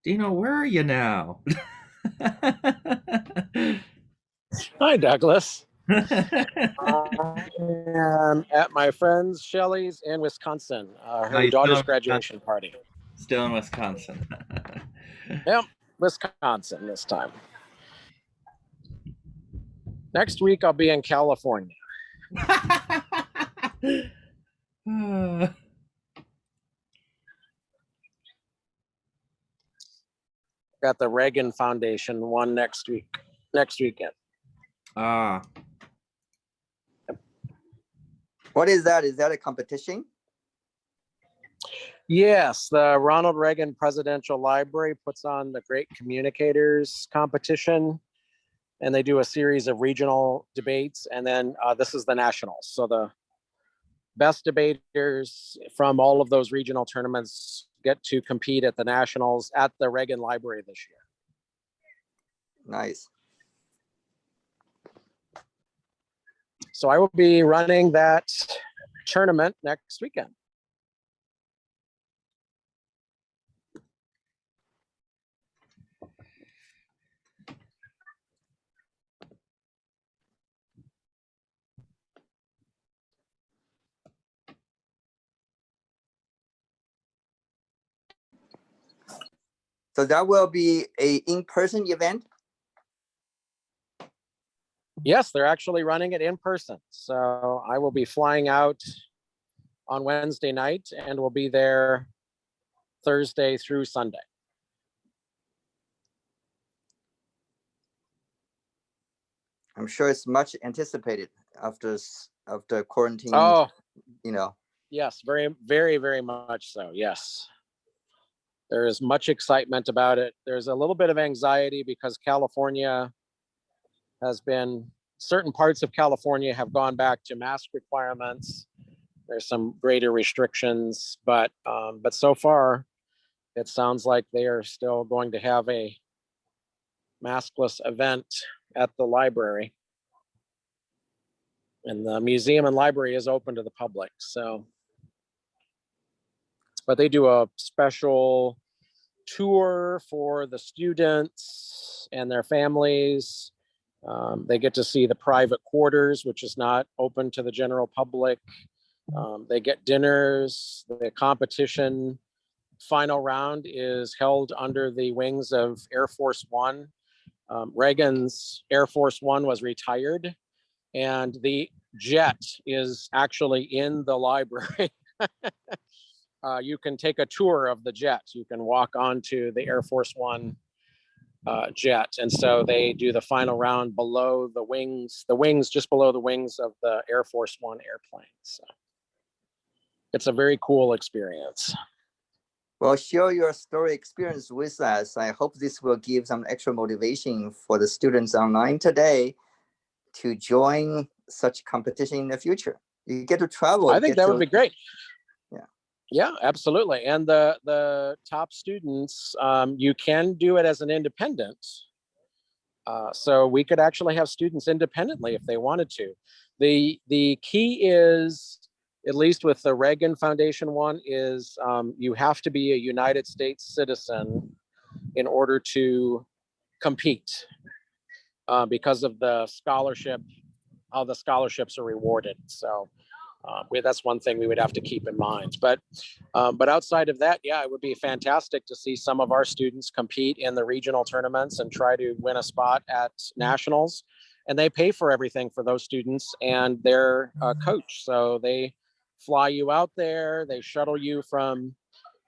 Dino, where are you now? Hi, Douglas. I am at my friend's Shelley's in Wisconsin, Oh, her you still daughter's in Wisconsin? graduation party. Still in Wisconsin. Yep, Wisconsin this time. Next week, I'll be in California. Got the Reagan Foundation one next weekend. Ah, What is that? Is that a competition? Yes, the Ronald Reagan Presidential Library puts on the Great Communicators competition, and they do a series of regional debates, and then this is the nationals. So the best debaters from all of those regional tournaments get to compete at the nationals at the Reagan Library this year. Nice. So I will be running that tournament next weekend. So that will be a in-person event? Yes, they're actually running it in person. So I will be flying out on Wednesday night and will be there Thursday through Sunday. I'm sure it's much anticipated after quarantine. Oh, you know. Yes, very, very, very much so. Yes. There is much excitement about it. There's a little bit of anxiety because certain parts of California have gone back to mask requirements. There's some greater restrictions, but so far it sounds like they are still going to have a maskless event at the library. And the museum and library is open to the public. So, but they do a special tour for the students and their families. They get to see the private quarters, which is not open to the general public. They get dinners. The competition final round is held under the wings of Air Force One. Reagan's Air Force One was retired, and the jet is actually in the library. You can take a tour of the jet. You can walk onto the Air Force One jet. And so they do the final round below the wings, just below the wings of the Air Force One airplane. So it's a very cool experience. Well, share your story experience with us. I hope this will give some extra motivation for the students online today to join such competition in the future. You get to travel. I think that would be great. Yeah. Yeah, absolutely. And the top students, you can do it as an independent. So we could actually have students independently if they wanted to. The key is, at least with the Reagan Foundation one, is you have to be a United States citizen in order to compete because of the scholarship, how the scholarships are rewarded. So that's one thing we would have to keep in mind. But outside of that, yeah, it would be fantastic to see some of our students compete in the regional tournaments and try to win a spot at nationals. And they pay for everything for those students and their coach. So they fly you out there. They shuttle you from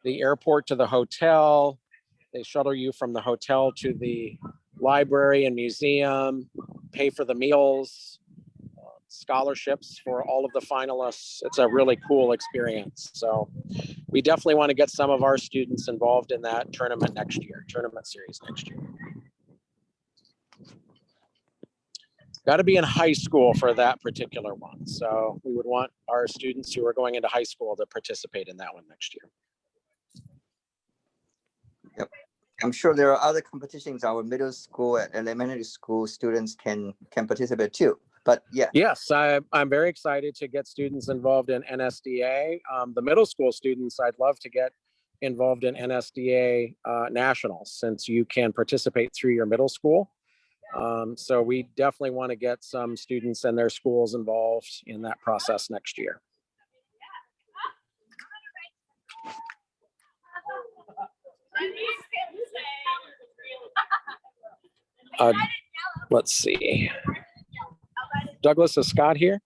the airport to the hotel. They shuttle you from the hotel to the library and museum, pay for the meals, scholarships for all of the finalists. It's a really cool experience. So we definitely want to get some of our students involved in that tournament series next year. Got to be in high school for that particular one. So we would want our students who are going into high school to participate in that one next year. Yep. I'm sure there are other competitions our middle school and elementary school students can participate too. But yeah. Yes, I'm very excited to get students involved in ISSDA. The middle school students, I'd love to get involved in NSDA nationals, since you can participate through your middle school. So we definitely want to get some students and their schools involved in that process next year. Let's see. Douglas, is Scott here?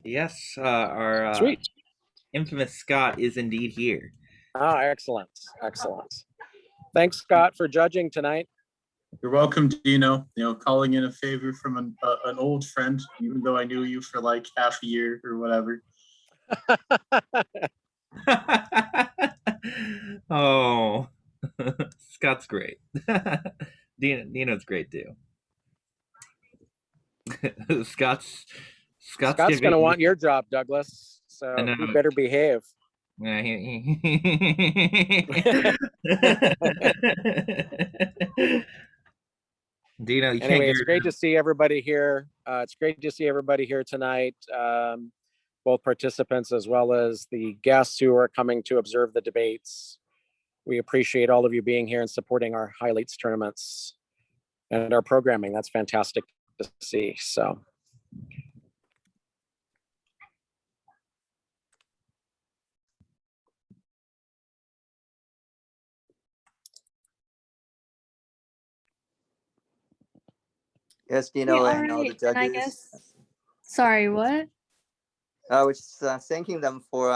Yes, our Sweet. infamous Scott is indeed here. Ah, excellent. Excellent. Thanks, Scott, for judging tonight. You're welcome, Dino. Calling in a favor from an old friend, even though I knew you for like half a year or whatever. Oh, Scott's great. Dino's great too. Scott's Scott's going to want your job, Douglas. So you better behave. Yeah, Dino, you anyway, it's can't great to see everybody here. It's great to see everybody here tonight, both participants as well as the guests who are coming to observe the debates. We appreciate all of you being here and supporting our highlights tournaments and our programming. That's fantastic to see. So. Yes, Dino, Yeah, and all the judges. I guess. Sorry, what? I was just thanking them for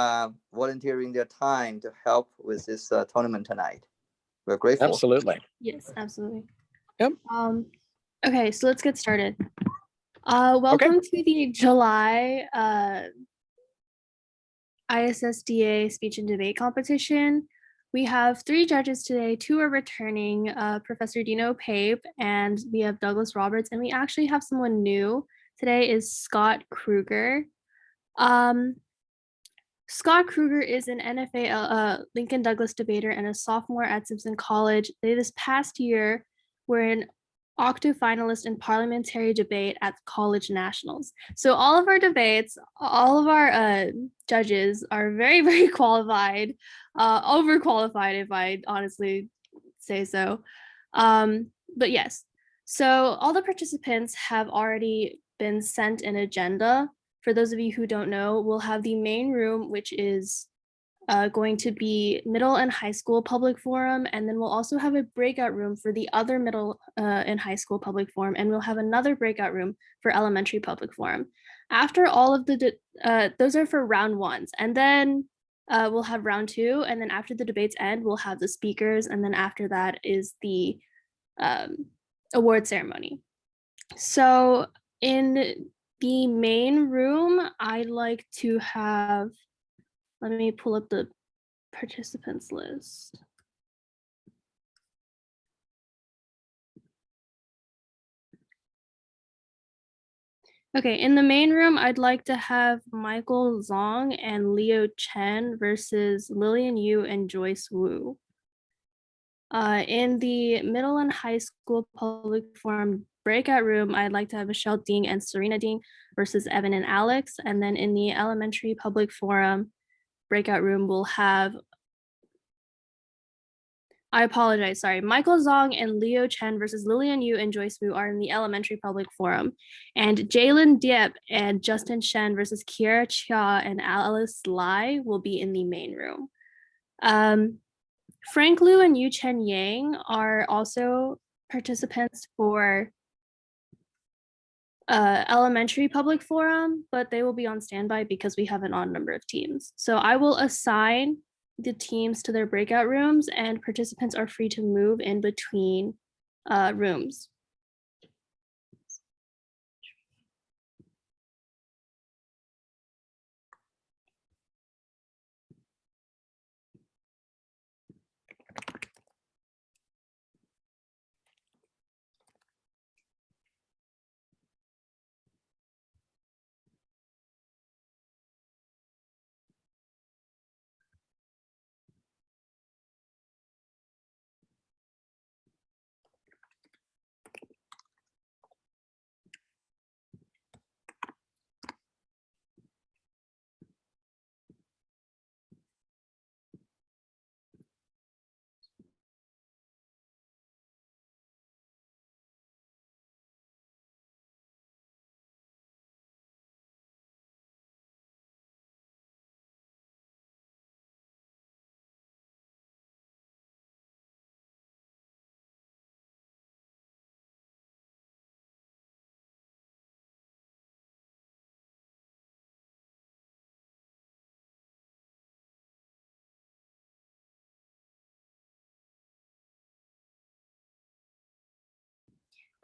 volunteering their time to help with this tournament tonight. We're grateful. Absolutely. Yes, absolutely. Yep. Okay, so let's get started. Welcome to the July ISSDA speech and debate competition. We have 3 judges today. 2 are returning, Professor Dino Pape, and we have Douglas Roberts, and we actually have someone new. Today is Scott Kruger. Scott Kruger is an NFA Lincoln Douglas debater and a sophomore at Simpson College. They this past year were an octo finalist in parliamentary debate at college nationals. So all of our debates, all of our judges are very, very qualified, overqualified if I honestly say so. But yes, so all the participants have already been sent an agenda. For those of you who don't know, we'll have the main room, which is going to be middle and high school public forum, and then we'll also have a breakout room for the other middle and high school public forum, and we'll have another breakout room for elementary public forum. After all of the, those are for round 1s, and then we'll have round 2, and then after the debates end, we'll have the speakers, and then after that is the award ceremony. So in the main room, I'd like to have, let me pull up the participants list. Okay, in the main room, I'd like to have Michael Zong and Leo Chen versus Lillian Yu and Joyce Wu. In the middle and high school public forum breakout room, I'd like to have Michelle Ding and Serena Ding versus Evan and Alex. And then in the elementary public forum breakout room, we'll have, I apologize, sorry, Michael Zong and Leo Chen versus Lillian Yu and Joyce Wu are in the elementary public forum. And Jalen Diep and Justin Shen versus Kiera Chia and Alice Lai will be in the main room. Frank Liu and Yu Chen Yang are also participants for elementary public forum, but they will be on standby because we have an odd number of teams. So I will assign the teams to their breakout rooms, and participants are free to move in between rooms.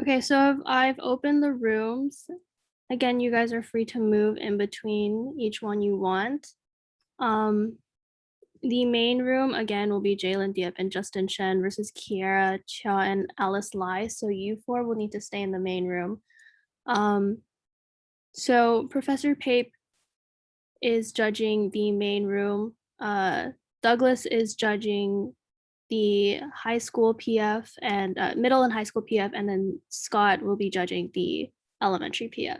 Okay, so I've opened the rooms. Again, you guys are free to move in between each one you want. The main room again will be Jalen Diep and Justin Shen versus Kiera Cha and Alice Lai. So you four will need to stay in the main room. So Professor Pape is judging the main room. Douglas is judging the high school PF and middle and high school PF, and then Scott will be judging the elementary PF.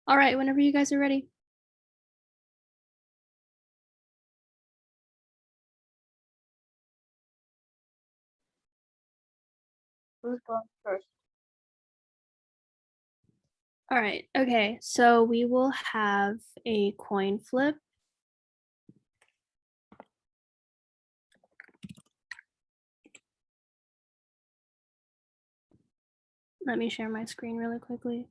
All right, whenever you guys are ready. Who's going first? All right, okay, so we will have a coin flip. Let me share my screen really quickly.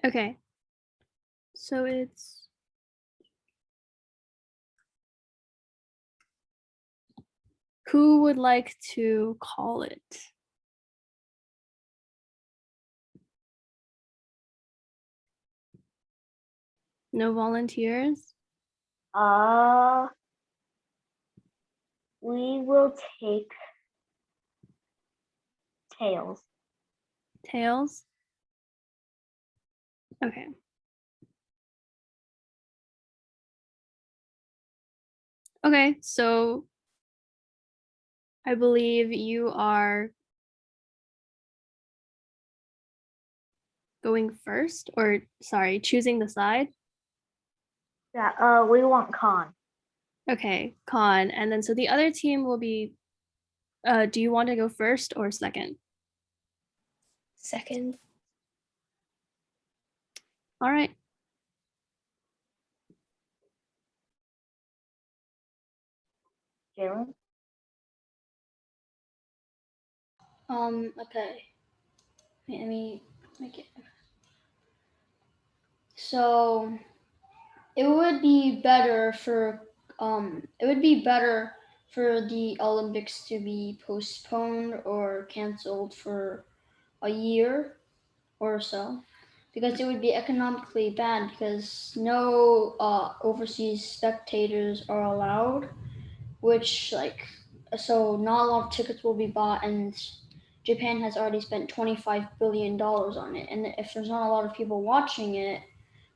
Okay, so it's who would like to call it? No volunteers? We will take tails. Tails? Okay. Okay, so I believe you are going first, or sorry, choosing the side. Yeah, we want Khan. Okay, Khan. And then so the other team will be, do you want to go first or second? Second. All right. Jalen? Okay. Wait, let me make it. So it would be better for the Olympics to be postponed or canceled for a year or so, because it would be economically bad because no overseas spectators are allowed, which so not a lot of tickets will be bought, and Japan has already spent $25 billion on it, and if there's not a lot of people watching it,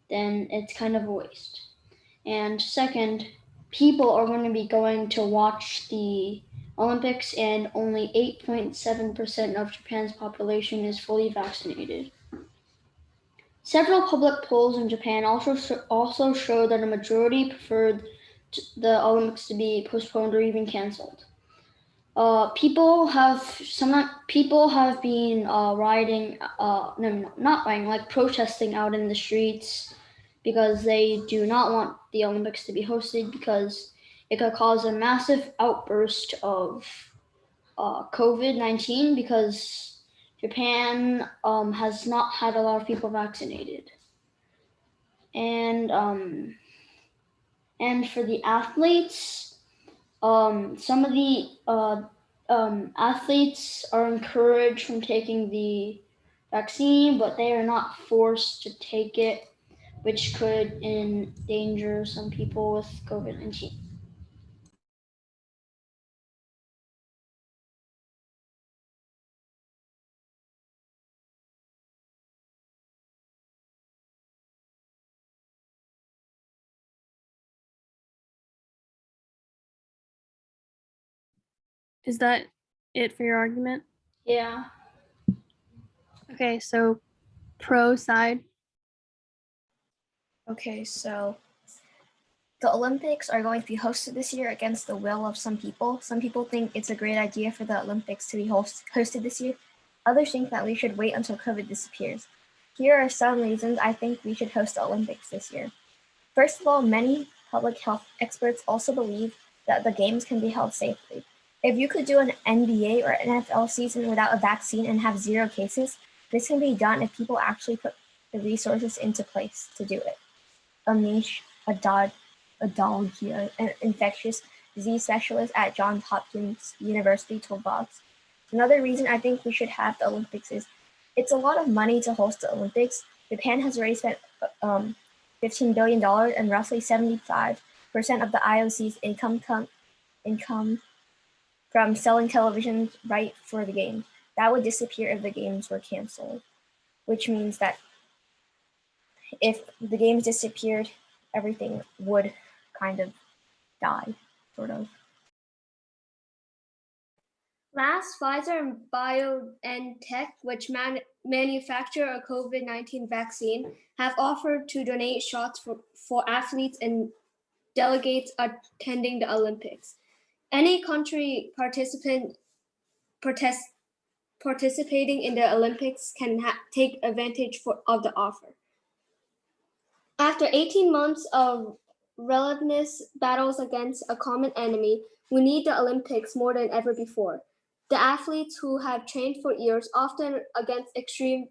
then it's kind of a waste. And second, people are going to be going to watch the Olympics, and only 8.7% of Japan's population is fully vaccinated. Several public polls in Japan also show that a majority preferred the Olympics to be postponed or even canceled. People have been rioting, not rioting, like protesting out in the streets because they do not want the Olympics to be hosted because it could cause a massive outburst of COVID-19 because Japan has not had a lot of people vaccinated, and for the athletes, some of the athletes are encouraged from taking the vaccine, but they are not forced to take it, which could endanger some people with COVID-19. Is that it for your argument? Yeah. Okay, so pro side. Okay, so the Olympics are going to be hosted this year against the will of some people. Some people think it's a great idea for the Olympics to be hosted this year. Others think that we should wait until COVID disappears. Here are some reasons I think we should host the Olympics this year. First of all, many public health experts also believe that the games can be held safely. If you could do an NBA or NFL season without a vaccine and have 0 cases, this can be done if people actually put the resources into place to do it. Amish Adalgia, an infectious disease specialist at Johns Hopkins University, told Vox. Another reason I think we should have the Olympics is it's a lot of money to host the Olympics. Japan has already spent $15 billion, and roughly 75% of the IOC's income from selling television right for the games. That would disappear if the games were canceled, which means that if the games disappeared, everything would kind of die, sort of. Last, Pfizer and BioNTech, which manufacture a COVID-19 vaccine, have offered to donate shots for athletes and delegates attending the Olympics. Any country participating in the Olympics can take advantage of the offer. After 18 months of relentless battles against a common enemy, we need the Olympics more than ever before. The athletes who have trained for years, often against extreme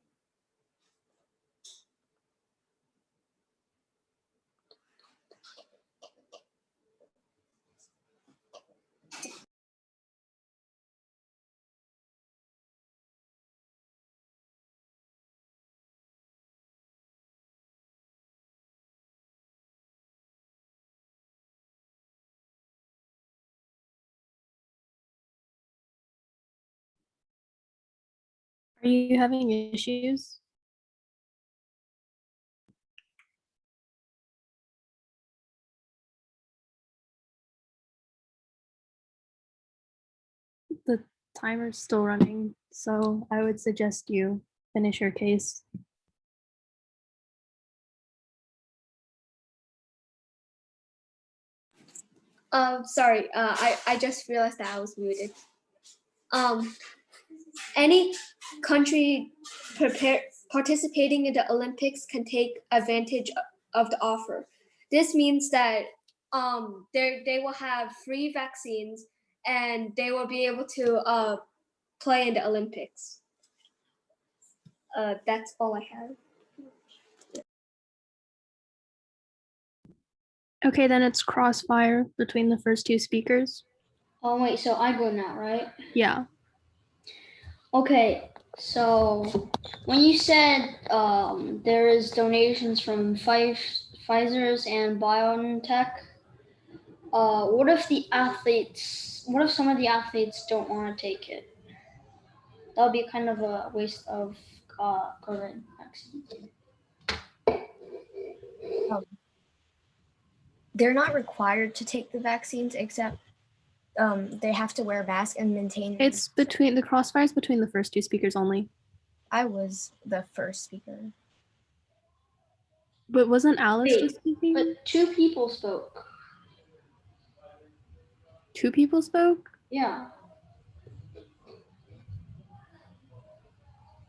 Are you having issues? The timer's still running, so I would suggest you finish your case. Sorry, I just realized that I was muted. Any country participating in the Olympics can take advantage of the offer. This means that they will have free vaccines and they will be able to play in the Olympics. That's all I have. Okay, then it's crossfire between the first 2 speakers. Oh wait, so I go now, right? Yeah. Okay, so when you said there is donations from Pfizer's and BioNTech, what if some of the athletes don't want to take it? That would be kind of a waste of COVID vaccine. They're not required to take the vaccines, except they have to wear a mask and maintain. It's between the crossfires between the first 2 speakers only. I was the first speaker. But wasn't Alice Wait, just speaking? But 2 people spoke. 2 people spoke? Yeah.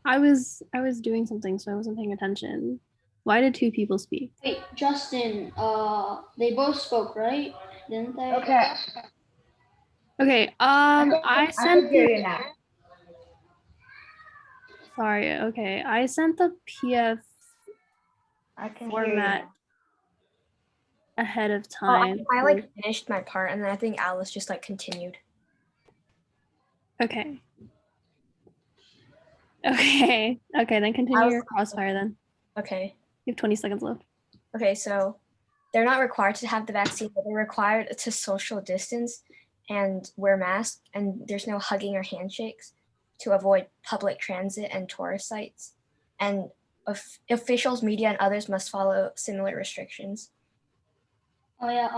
I was doing something, so I wasn't paying attention. Why did 2 people speak? Wait, Justin, they both spoke, right? Didn't they? Okay. Okay, I I sent can hear you now. Sorry. Okay, I sent the PF I can format hear ahead of Oh, time. I like finished my part, and then I think Alice just like continued. Okay. Okay. Okay, then continue your crossfire then. Okay. You have 20 seconds left. Okay, so they're not required to have the vaccine, but they're required to social distance and wear masks, and there's no hugging or handshakes to avoid public transit and tourist sites. And officials, media, and others must follow similar restrictions. Oh yeah,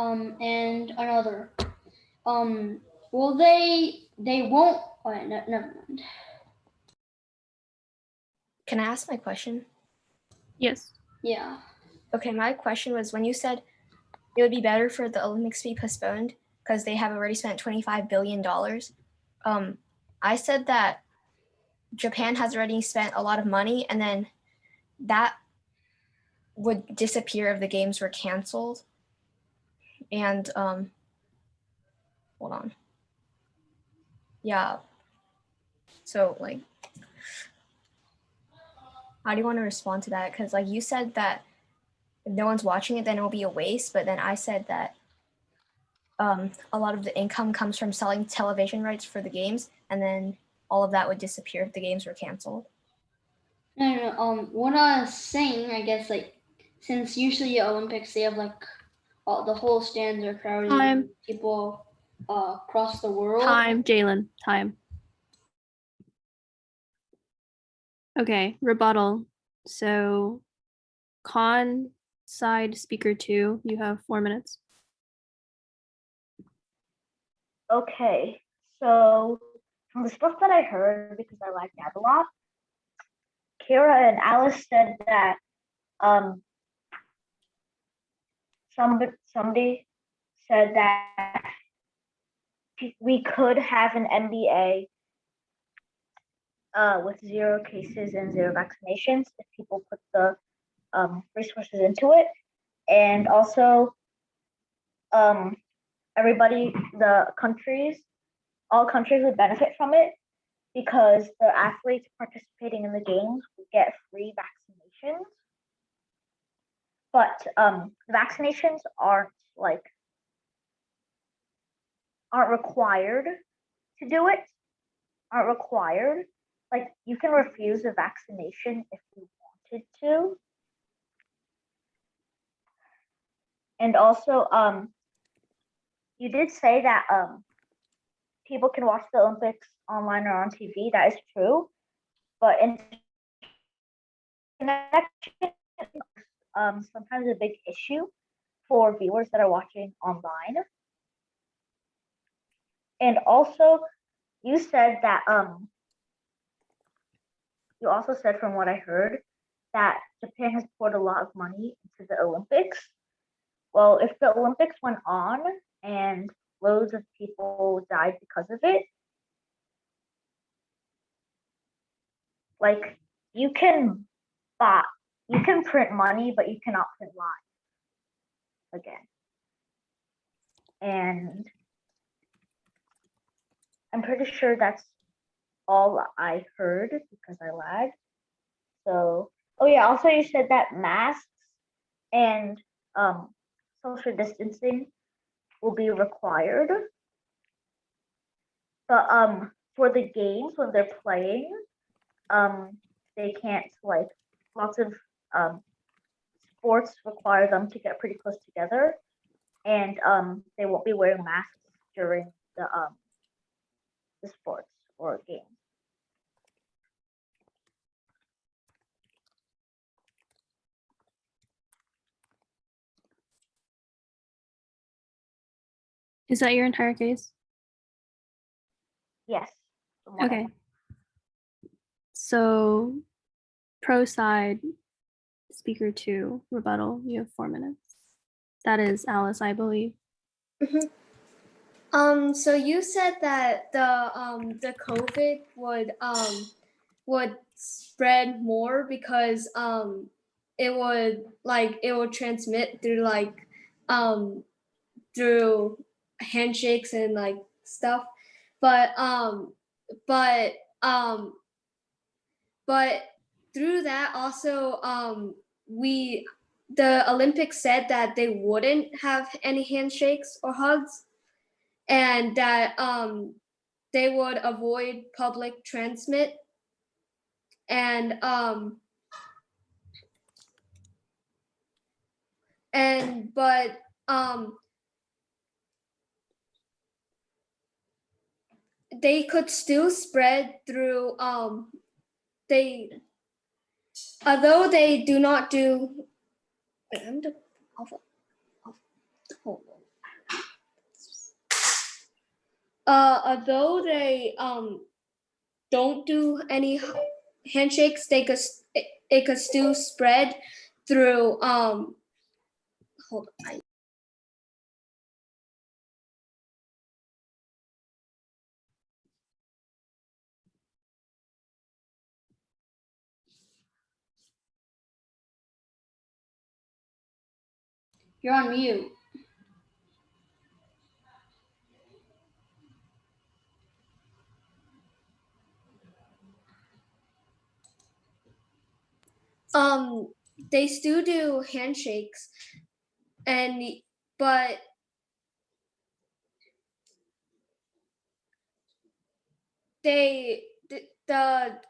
and another. Well, they won't. Oh, yeah, never mind. Can I ask my question? Yes. Yeah. Okay, my question was when you said it would be better for the Olympics to be postponed because they have already spent $25 billion. I said that Japan has already spent a lot of money, and then that would disappear if the games were canceled. And hold on. Yeah. So like, how do you want to respond to that? Because like you said that if no one's watching it, then it will be a waste. But then I said that a lot of the income comes from selling television rights for the games, and then all of that would disappear if the games were canceled. No. What I was saying, I guess, like, since usually Olympics they have like the whole stands are crowded, Time. people across the world. Time, Jalen. Time. Okay, rebuttal. So, con side speaker 2, you have 4 minutes. Okay, so from the stuff that I heard, because I like that a lot, Kira and Alice said that somebody said that we could have an NBA with 0 cases and 0 vaccinations if people put the resources into it, and also everybody, all countries would benefit from it because the athletes participating in the games would get free vaccinations. But vaccinations aren't required to do it. Aren't required. Like you can refuse a vaccination if you wanted to. And also, you did say that people can watch the Olympics online or on TV. That is true, but internet sometimes a big issue for viewers that are watching online. And also, you said that you also said from what I heard that Japan has poured a lot of money into the Olympics. Well, if the Olympics went on and loads of people died because of it, like you can print money, but you cannot print lives again. And I'm pretty sure that's all I heard because I lagged. So, oh yeah, also you said that masks and social distancing will be required. But for the games when they're playing, they can't lots of sports require them to get pretty close together, and they won't be wearing masks during the sports or games. Is that your entire case? Yes. Okay. So, pro side, speaker 2, rebuttal, you have 4 minutes. That is Alice, I believe. So you said that the COVID would spread more because it would transmit through through handshakes and stuff, but but through that also, the Olympics said that they wouldn't have any handshakes or hugs, and that they would avoid public transmit, and but they could still spread through they although they do not do wait, I'm the, hold on. Although they don't do any handshakes, it could still spread through hold on. You're on mute. They still do handshakes, but the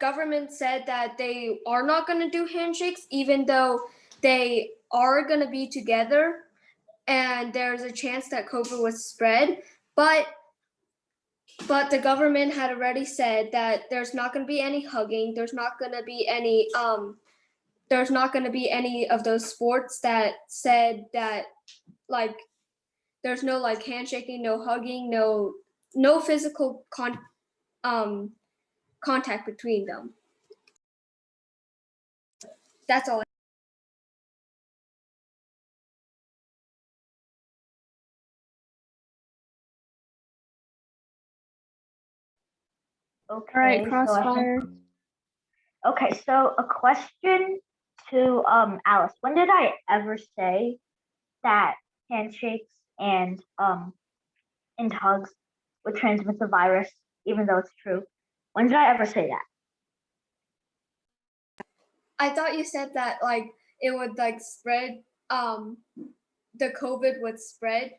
government said that they are not going to do handshakes, even though they are going to be together, and there's a chance that COVID would spread. But the government had already said that there's not going to be any hugging. There's not going to be any of those sports that said that, like, there's no like handshaking, no hugging, no physical contact between them. That's all. Okay. All right, so I Crossfire. think- okay, so a question to Alice. When did I ever say that handshakes and hugs would transmit the virus, even though it's true? When did I ever say that? I thought you said that like it would like spread. The COVID would spread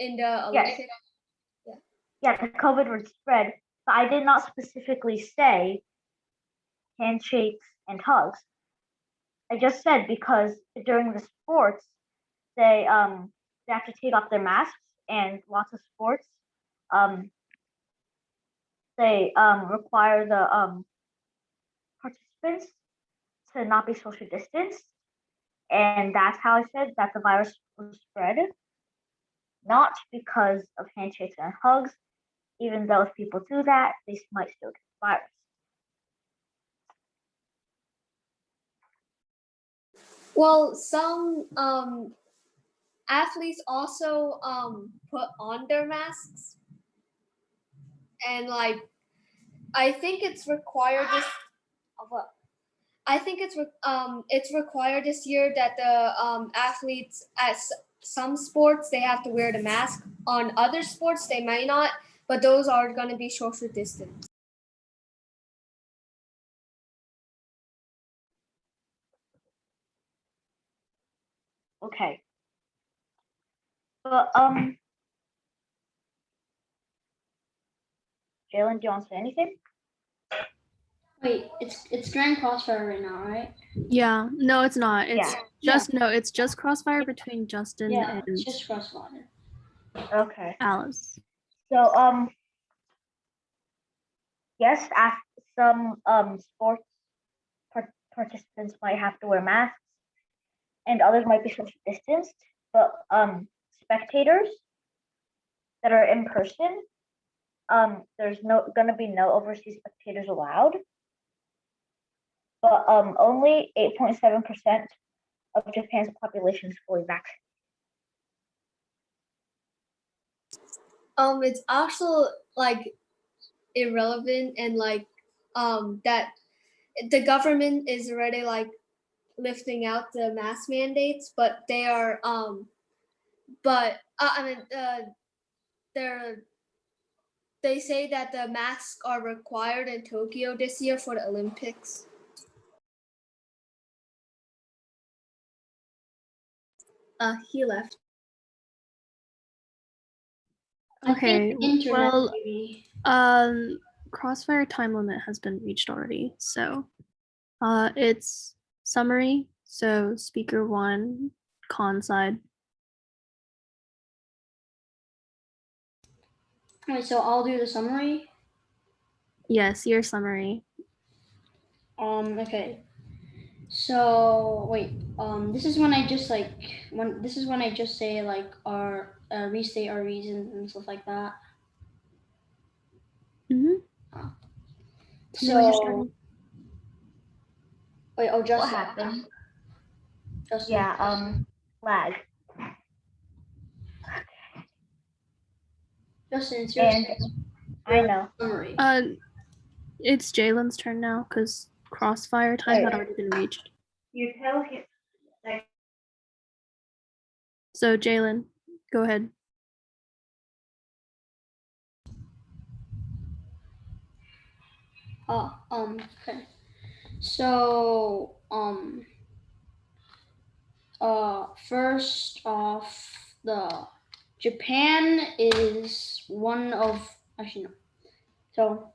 in the Olympics. Yes. Yeah, the COVID would spread, but I did not specifically say handshakes and hugs. I just said because during the sports, they have to take off their masks, and lots of sports they require the participants to not be social distanced, and that's how I said that the virus was spread, not because of handshakes and hugs, even though if people do that, they might still get the virus. Well, some athletes also put on their masks, and like I think it's required this. I think it's required this year that the athletes at some sports they have to wear the mask. On other sports they might not, but those are going to be social distance. Okay. But Jalen, do you want to say anything? Wait, it's Grand Crossfire right now, right? Yeah, no, it's not. It's Yeah. it's just Crossfire between Justin Yeah, and it's just Crossfire. Okay. Alice. So yes, some sports participants might have to wear masks, and others might be social distanced. But spectators that are in person, there's gonna be no overseas spectators allowed. But only 8.7% of Japan's population is fully vaccinated. It's also like irrelevant, and like that the government is already like lifting out the mask mandates, but they are but I mean they're they say that the masks are required in Tokyo this year for the Olympics. He left. I Okay, think internet well, maybe. Crossfire time limit has been reached already, so it's summary. So speaker one, con side. Wait, so I'll do the summary. Yes, your summary. Okay. So wait, this is when I just say like our restate our reasons and stuff like that. Mm-hmm. So wait, oh, What Justin. happened? Justin. Yeah, lag. Justin, it's your And I know. summary. It's Jalen's turn now because crossfire time had Wait. already been reached. You tell him. So Jalen, go ahead. Okay. So, first off, the Japan is one of actually no. So,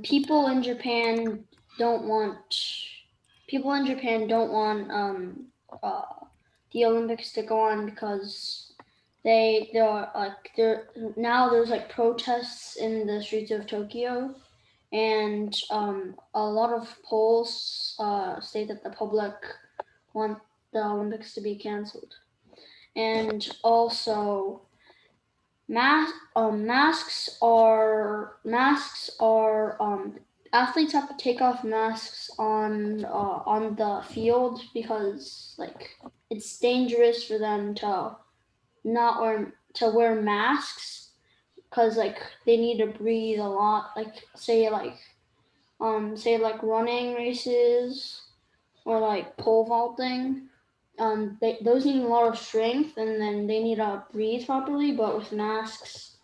people in Japan don't want the Olympics to go on because now there's like protests in the streets of Tokyo, and a lot of polls state that the public want the Olympics to be canceled, and also masks are athletes have to take off masks on the field because like it's dangerous for them to not wear masks because like they need to breathe a lot, like say like running races or like pole vaulting. Those need a lot of strength and then they need to breathe properly, but with masks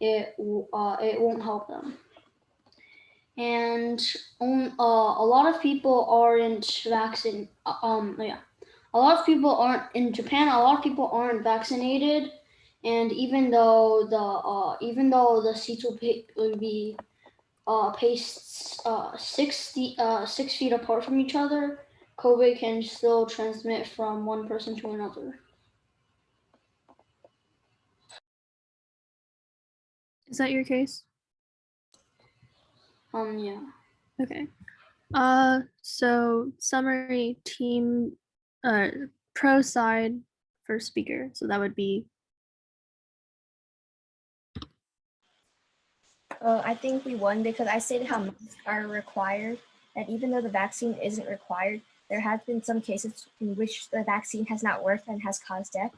it won't help them. And a lot of people aren't vaccinated. A lot of people aren't in Japan. A lot of people aren't vaccinated, and even though the seats will be paced 6 feet apart from each other, COVID can still transmit from one person to another. Is that your case? Yeah. Okay. So summary team, pro side for speaker. So that would be. I think we won because I stated how masks are required, and even though the vaccine isn't required, there have been some cases in which the vaccine has not worked and has caused death.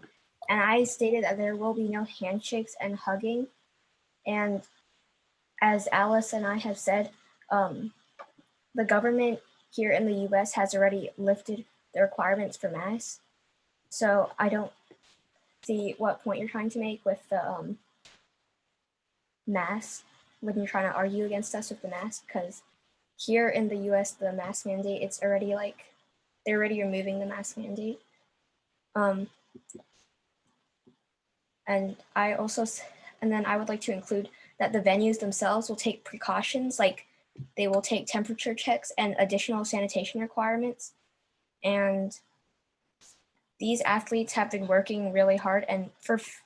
And I stated that there will be no handshakes and hugging. And as Alice and I have said, the government here in the US has already lifted the requirements for masks. So I don't see what point you're trying to make with the mask when you're trying to argue against us with the mask, because here in the US, the mask mandate, it's already like, they're already removing the mask mandate. And then I would like to include that the venues themselves will take precautions, like they will take temperature checks and additional sanitation requirements. And these athletes have been working really hard, and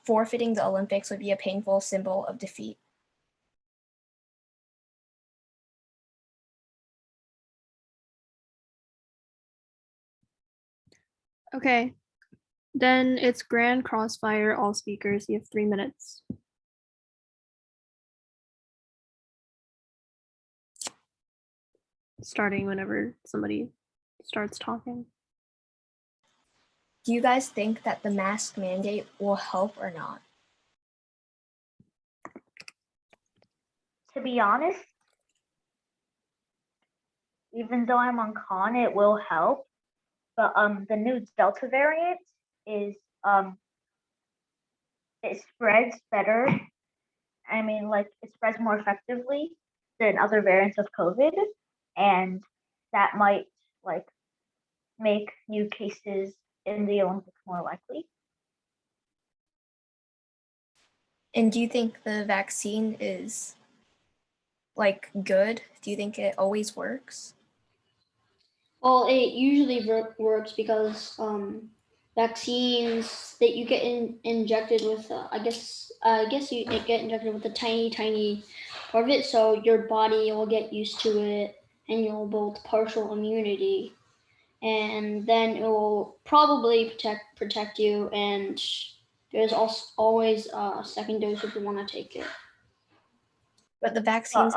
forfeiting the Olympics would be a painful symbol of defeat. Okay. Then it's grand crossfire, all speakers. You have 3 minutes. Starting whenever somebody starts talking. Do you guys think that the mask mandate will help or not? To be honest, even though I'm on con, it will help. But the new Delta variant is it spreads better I mean, like it spreads more effectively than other variants of COVID, and that might like make new cases in the Olympics more likely. And do you think the vaccine is like good? Do you think it always works? Well, it usually works because vaccines that you get injected with, I guess you get injected with a tiny part of it, so your body will get used to it, and you'll build partial immunity, and then it will probably protect you. And there's also always a second dose if you want to take it. But the But vaccines,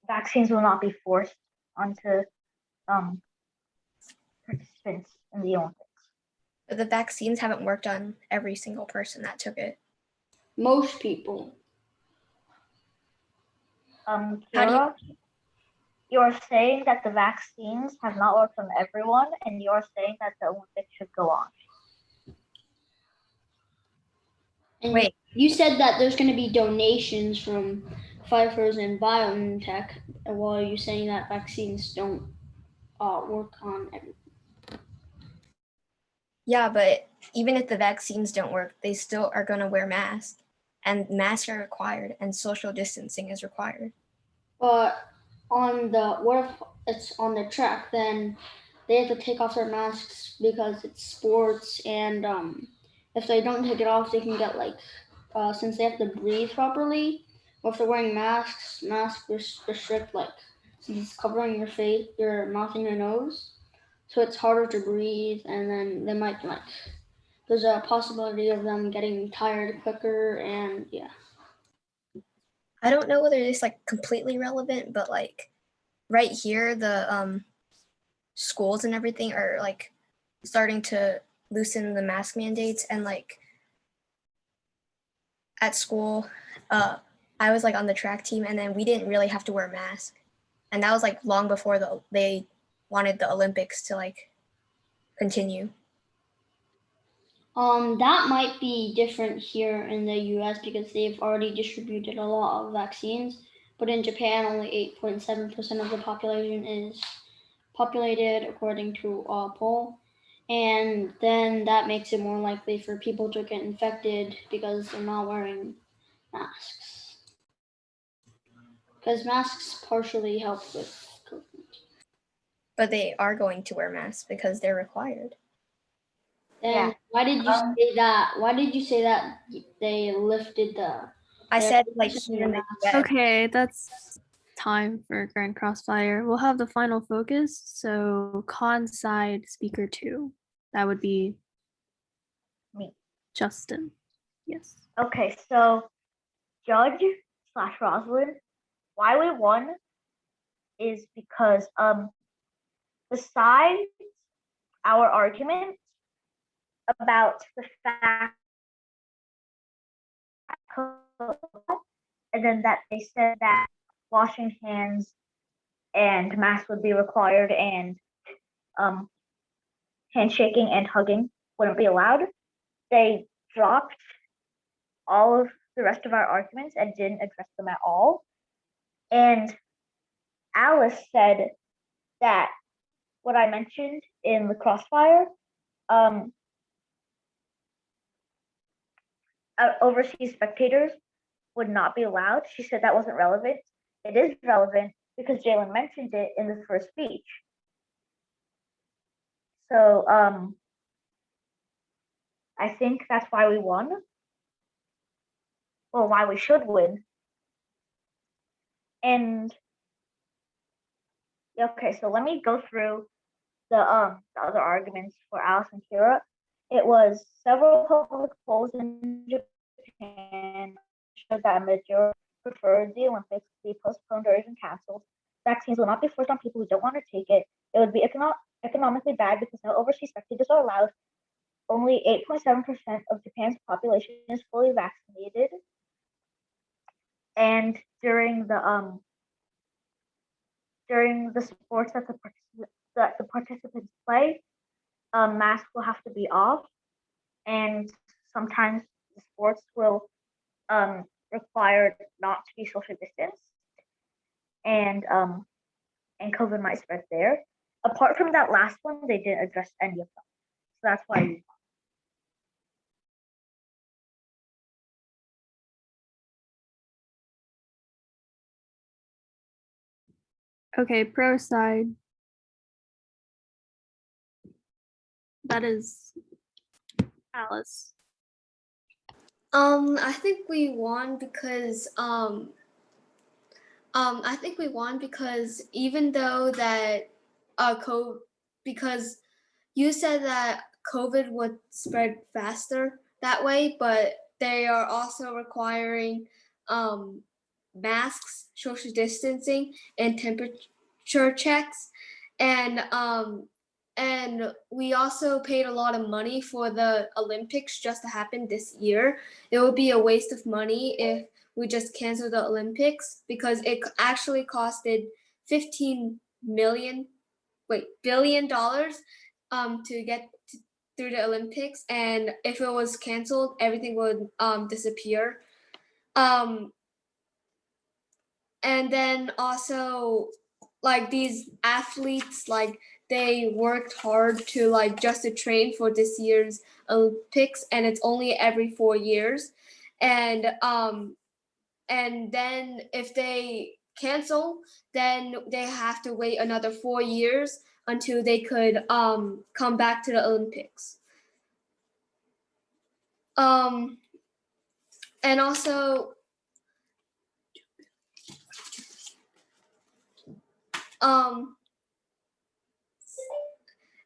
vaccines will not be forced onto participants in the Olympics. but the vaccines haven't worked on every single person that took it. Most people. How do Kira, you're saying that the vaccines have not worked on everyone, and you're saying that the Olympics should go on. And Wait. you said that there's going to be donations from Pfizer's and BioNTech, while you're saying that vaccines don't work on everyone. Yeah, but even if the vaccines don't work, they still are going to wear masks, and masks are required, and social distancing is required. But what if it's on the track? Then they have to take off their masks because it's sports, and if they don't take it off, they can get since they have to breathe properly. Or if they're wearing masks restrict since it's covering your face, your mouth, and your nose, so it's harder to breathe, and then they might there's a possibility of them getting tired quicker, and yeah. I don't know whether it's like completely relevant, but like right here, the schools and everything are like starting to loosen the mask mandates, and like at school, I was like on the track team, and then we didn't really have to wear a mask, and that was like long before they wanted the Olympics to like continue. That might be different here in the US because they've already distributed a lot of vaccines, but in Japan, only 8.7% of the population is populated according to a poll. And then that makes it more likely for people to get infected because they're not wearing masks. Because masks partially help with COVID. But they are going to wear masks because they're required. Then why did you say that? Why did you say that they lifted the? I said like here in the US. Okay, that's time for Grand Crossfire. We'll have the final focus. So con side speaker 2. That would be Me. Justin. Yes. Okay, so Judge / Rosalind, why we won is because besides our argument about the fact and then that they said that washing hands and masks would be required, and handshaking and hugging wouldn't be allowed, they dropped all of the rest of our arguments and didn't address them at all. And Alice said that what I mentioned in the crossfire, overseas spectators would not be allowed. She said that wasn't relevant. It is relevant because Jalen mentioned it in the first speech. So I think that's why we won. Well, why we should win. And okay, so let me go through the other arguments for Alice and Kira. It was several public polls in Japan showed that a majority preferred the Olympics to be postponed or even canceled. Vaccines will not be forced on people who don't want to take it. It would be economically bad because no overseas spectators are allowed. Only 8.7% of Japan's population is fully vaccinated. And during the sports that the participants play, masks will have to be off, and sometimes the sports will required not to be social distanced, and COVID might spread there. Apart from that last one, they didn't address any of them. So that's why we Okay, pro side. That is Alice. I think we won because I think we won because even though that because you said that COVID would spread faster that way, but they are also requiring masks, social distancing, and temperature checks, and we also paid a lot of money for the Olympics just to happen this year. It would be a waste of money if we just canceled the Olympics because it actually costed 15 billion dollars to get through the Olympics, and if it was canceled, everything would disappear. And then also like these athletes, like they worked hard to like just to train for this year's Olympics, and it's only every 4 years, and then if they cancel, then they have to wait another 4 years until they could come back to the Olympics. And also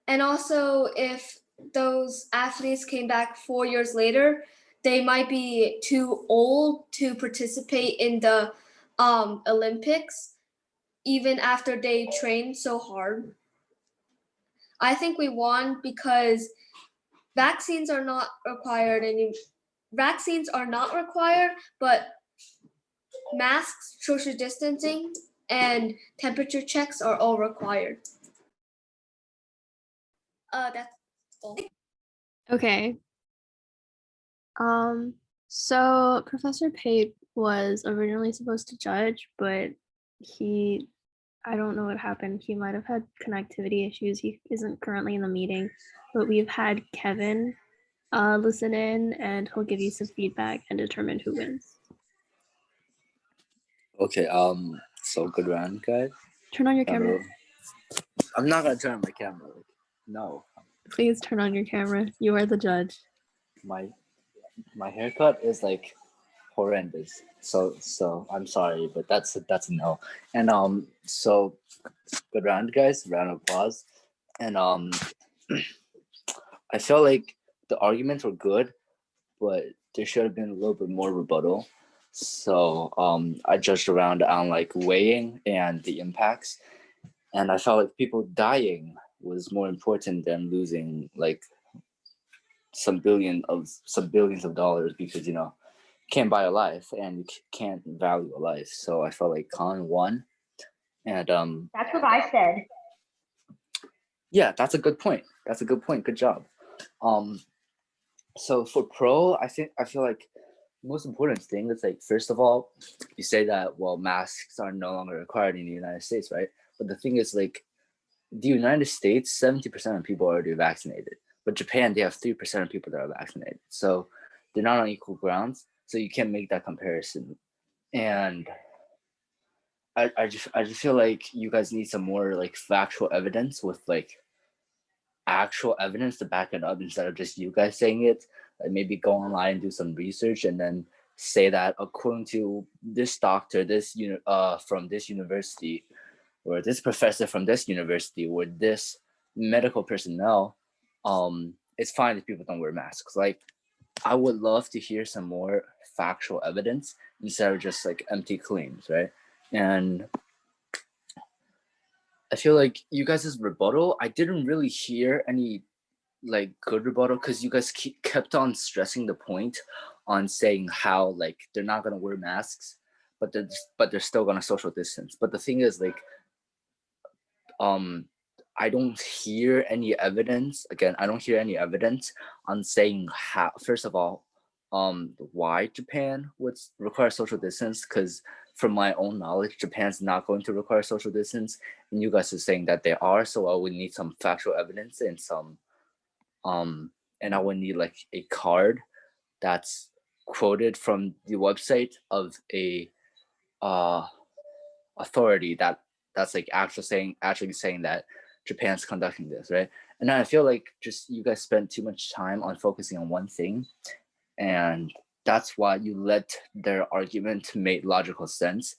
and also if those athletes came back 4 years later, they might be too old to participate in the Olympics, even after they trained so hard. I think we won because vaccines are not required vaccines are not required, but masks, social distancing, and temperature checks are all required. That's all. Okay. So Professor Pape was originally supposed to judge, but I don't know what happened. He might have had connectivity issues. He isn't currently in the meeting, but we've had Kevin listen in, and he'll give you some feedback and determine who wins. Okay, so good round, guys. Turn on your camera. I'm not gonna turn on my camera. No. Please turn on your camera. You are the judge. My haircut is like horrendous. So I'm sorry, but that's a no. And so good round, guys. Round of applause. And I felt like the arguments were good, but there should have been a little bit more rebuttal. So I judged around on like weighing and the impacts, and I felt like people dying was more important than losing like some billions of dollars, because you can't buy a life and you can't value a life. So I felt like Khan won, and that's what I said. Yeah, that's a good point. Good job. So for pro, I feel like the most important thing is like, first of all, you say that, well, masks are no longer required in the United States, right? But the thing is, like, the United States, 70% of people are already vaccinated, but Japan, they have 3% of people that are vaccinated. So they're not on equal grounds. So you can't make that comparison. And I just feel like you guys need some more like factual evidence with like actual evidence to back it up, instead of just you guys saying it. Like maybe go online and do some research and then say that according to this doctor, this from this university, or this professor from this university, or this medical personnel, it's fine if people don't wear masks. Like, I would love to hear some more factual evidence instead of just like empty claims, right? And I feel like you guys' rebuttal, I didn't really hear any like good rebuttal, because you guys kept on stressing the point on saying how like they're not gonna wear masks, but they're still gonna social distance. But the thing is, like, I don't hear any evidence. Again, I don't hear any evidence on saying how. First of all, why Japan would require social distance, because from my own knowledge, Japan's not going to require social distance, and you guys are saying that they are. So I would need some factual evidence and some and I would need like a card that's quoted from the website of a authority that's like actually saying that Japan's conducting this, right? And I feel like just you guys spend too much time on focusing on one thing, and that's why you let their argument make logical sense,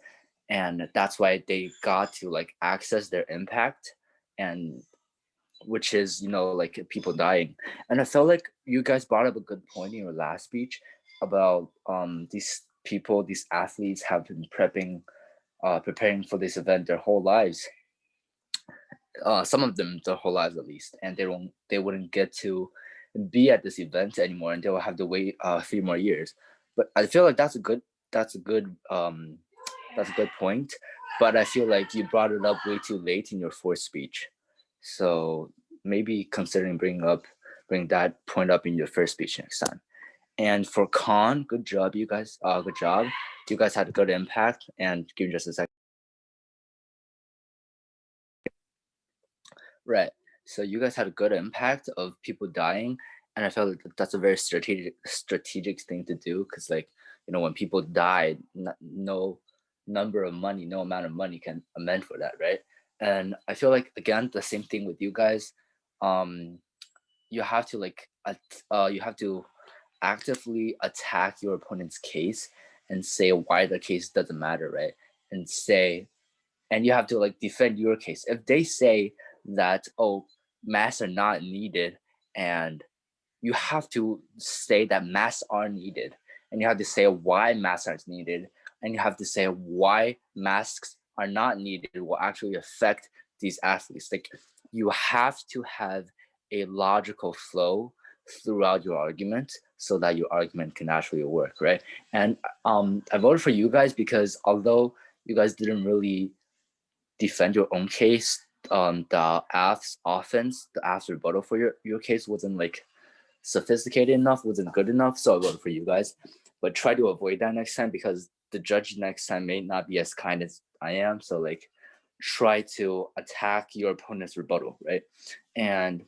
and that's why they got to like access their impact, and which is like people dying. And I felt like you guys brought up a good point in your last speech about these athletes have been preparing for this event their whole lives, some of them their whole lives at least, and they wouldn't get to be at this event anymore, and they will have to wait a few more years. But I feel like that's a good point. But I feel like you brought it up way too late in your fourth speech, so maybe considering bring that point up in your first speech next time. And for Khan, good job, you guys. Good job. You guys had a good impact. And give me just a second. Right. So you guys had a good impact of people dying, and I felt like that's a very strategic thing to do, because like when people die, no amount of money can amend for that, right? And I feel like again the same thing with you guys. You have to actively attack your opponent's case and say why the case doesn't matter, right? And you have to like defend your case. If they say that masks are not needed, and you have to say that masks are needed, and you have to say why masks are needed, and you have to say why masks are not needed will actually affect these athletes. Like you have to have a logical flow throughout your argument so that your argument can actually work, right? And I voted for you guys because although you guys didn't really defend your own case, the AF's rebuttal for your case wasn't like sophisticated enough, wasn't good enough, so I voted for you guys. But try to avoid that next time, because the judge next time may not be as kind as I am. So like try to attack your opponent's rebuttal, right? And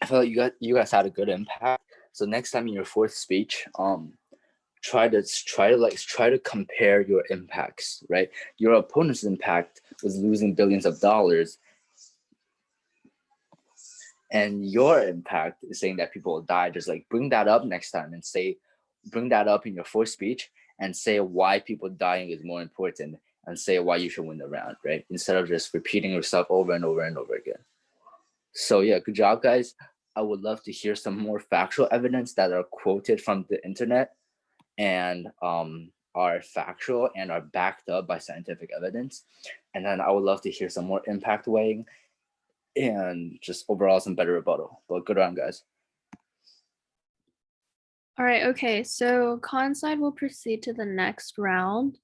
I feel like you guys had a good impact. So next time in your fourth speech, try to compare your impacts, right? Your opponent's impact was losing billions of dollars, and your impact is saying that people will die. Just like bring that up next time and bring that up in your fourth speech and say why people dying is more important, and say why you should win the round, right? Instead of just repeating yourself over and over and over again. So yeah, good job, guys. I would love to hear some more factual evidence that are quoted from the internet and are factual and are backed up by scientific evidence. And then I would love to hear some more impact weighing and just overall some better rebuttal. But good round, guys. All right, okay, so Khan's side will proceed to the next round.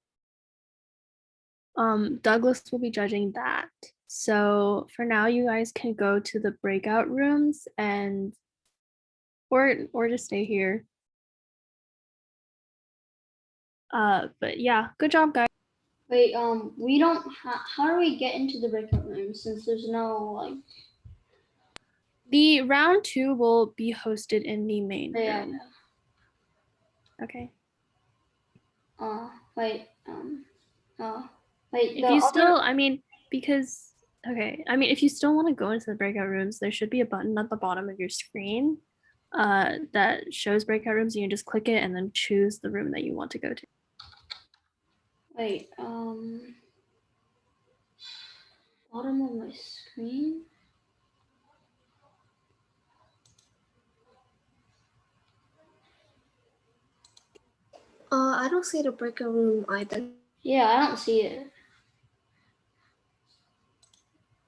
Douglas will be judging that. So for now, you guys can go to the breakout rooms and or just stay here. But yeah, good job, guys. Wait, we don't. How do we get into the breakout room since there's no like? The round 2 will be hosted in the main Yeah. room. Okay. Wait. If you still, I mean, because okay, I mean, if you still want to go into the breakout rooms, there should be a button at the bottom of your screen that shows breakout rooms. You can just click it and then choose the room that you want to go to. Wait, bottom of my screen. I don't see the breakout room either. Yeah, I don't see it.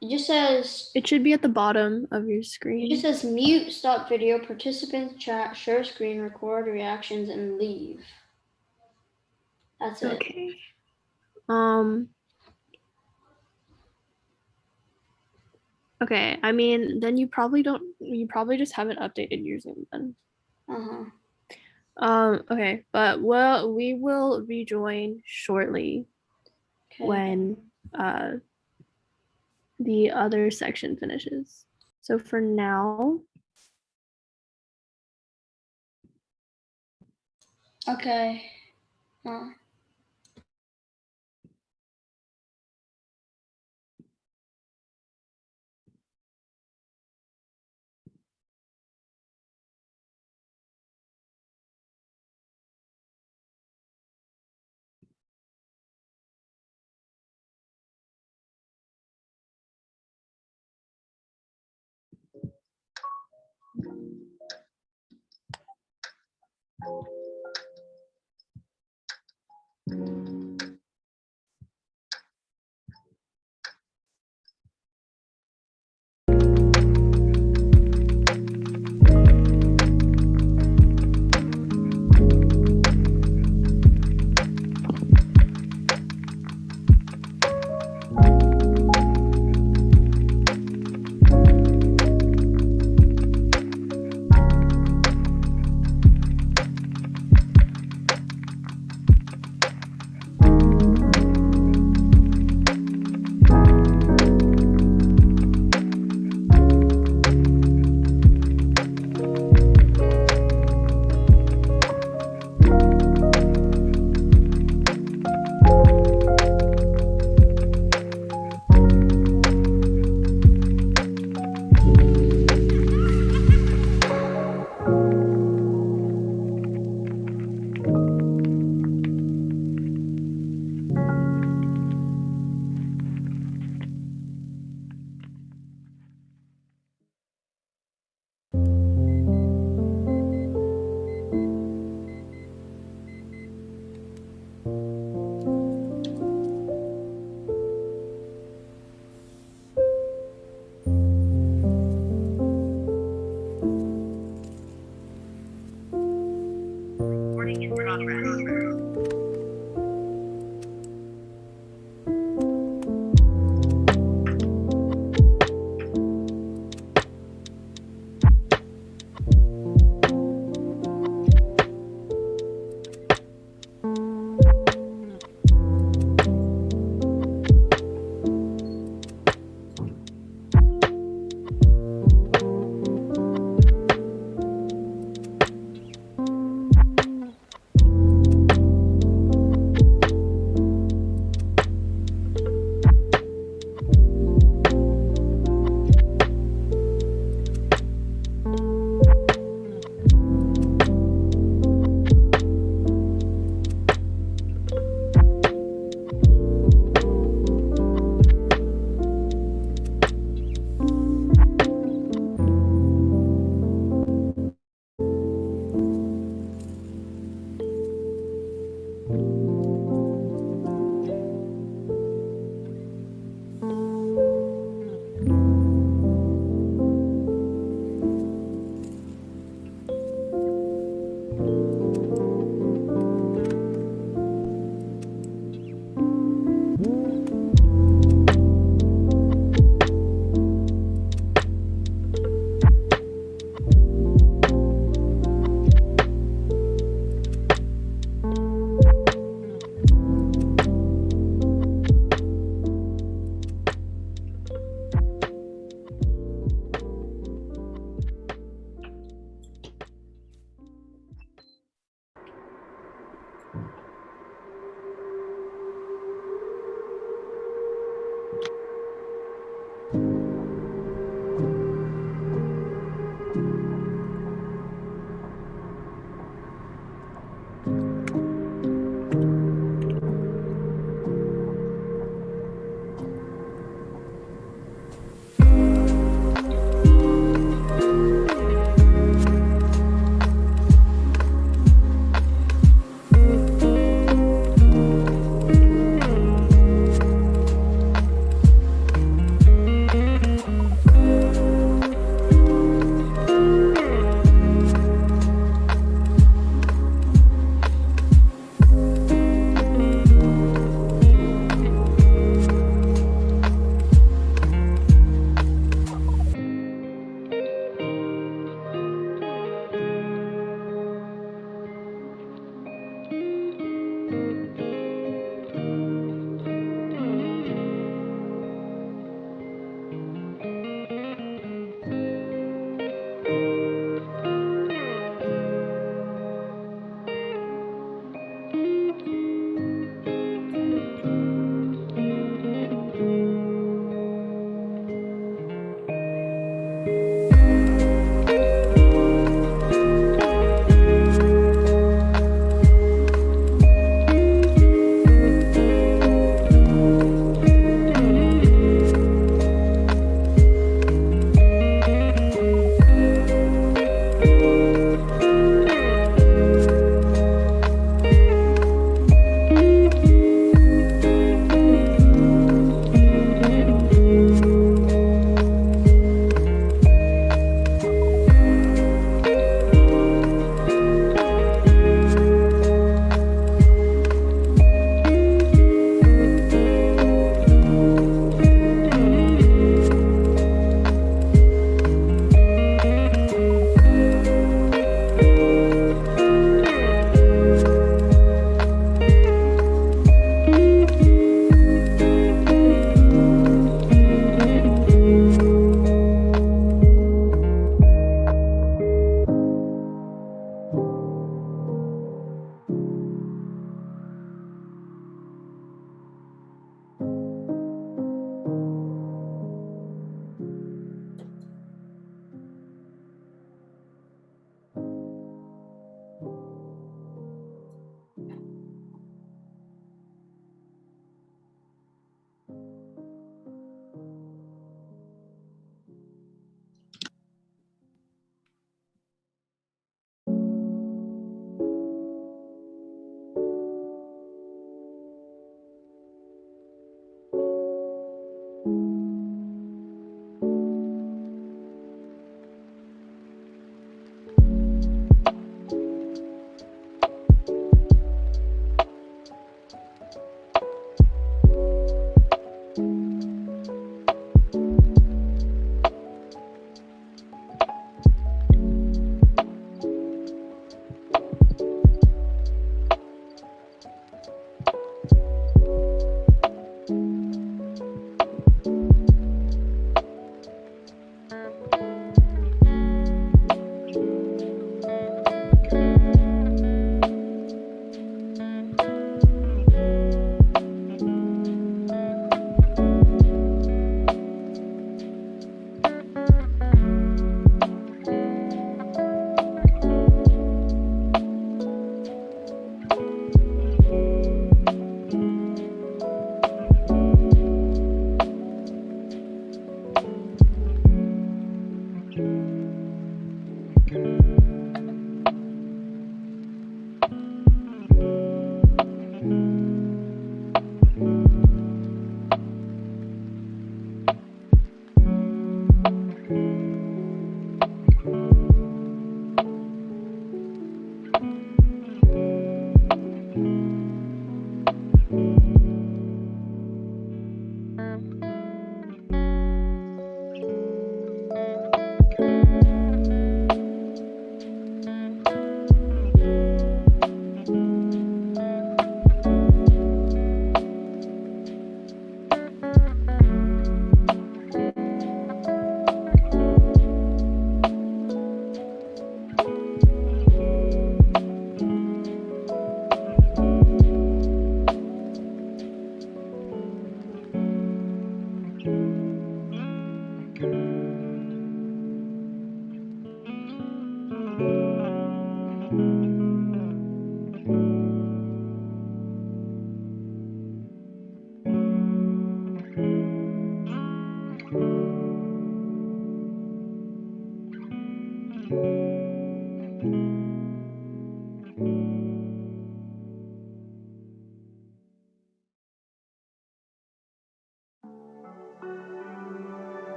It just says. It should be at the bottom of your screen. It just says mute, stop video, participants chat, share screen, record reactions, and leave. That's it. Okay. Okay, I mean, then you probably just haven't updated your Zoom then. Okay, but we will rejoin shortly Okay. when the other section finishes. So for now, Okay.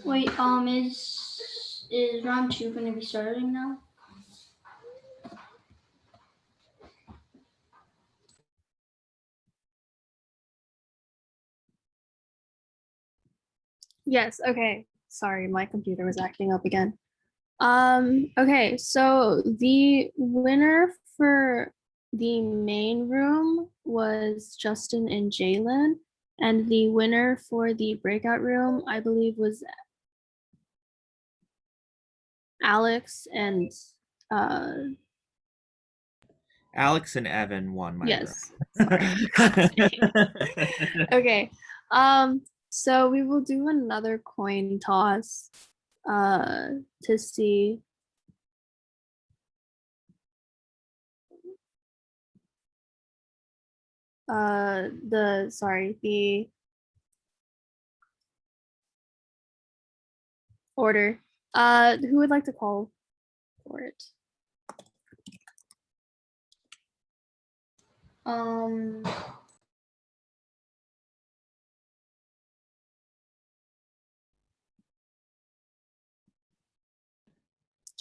Wait, is round 2 going to be starting now? Yes, okay. Sorry, my computer was acting up again. Okay, so the winner for the main room was Justin and Jalen, and the winner for the breakout room, I believe, was Alex and Alex and Evan won my yes. room. Okay. So we will do another coin toss to see the order. Who would like to call for it?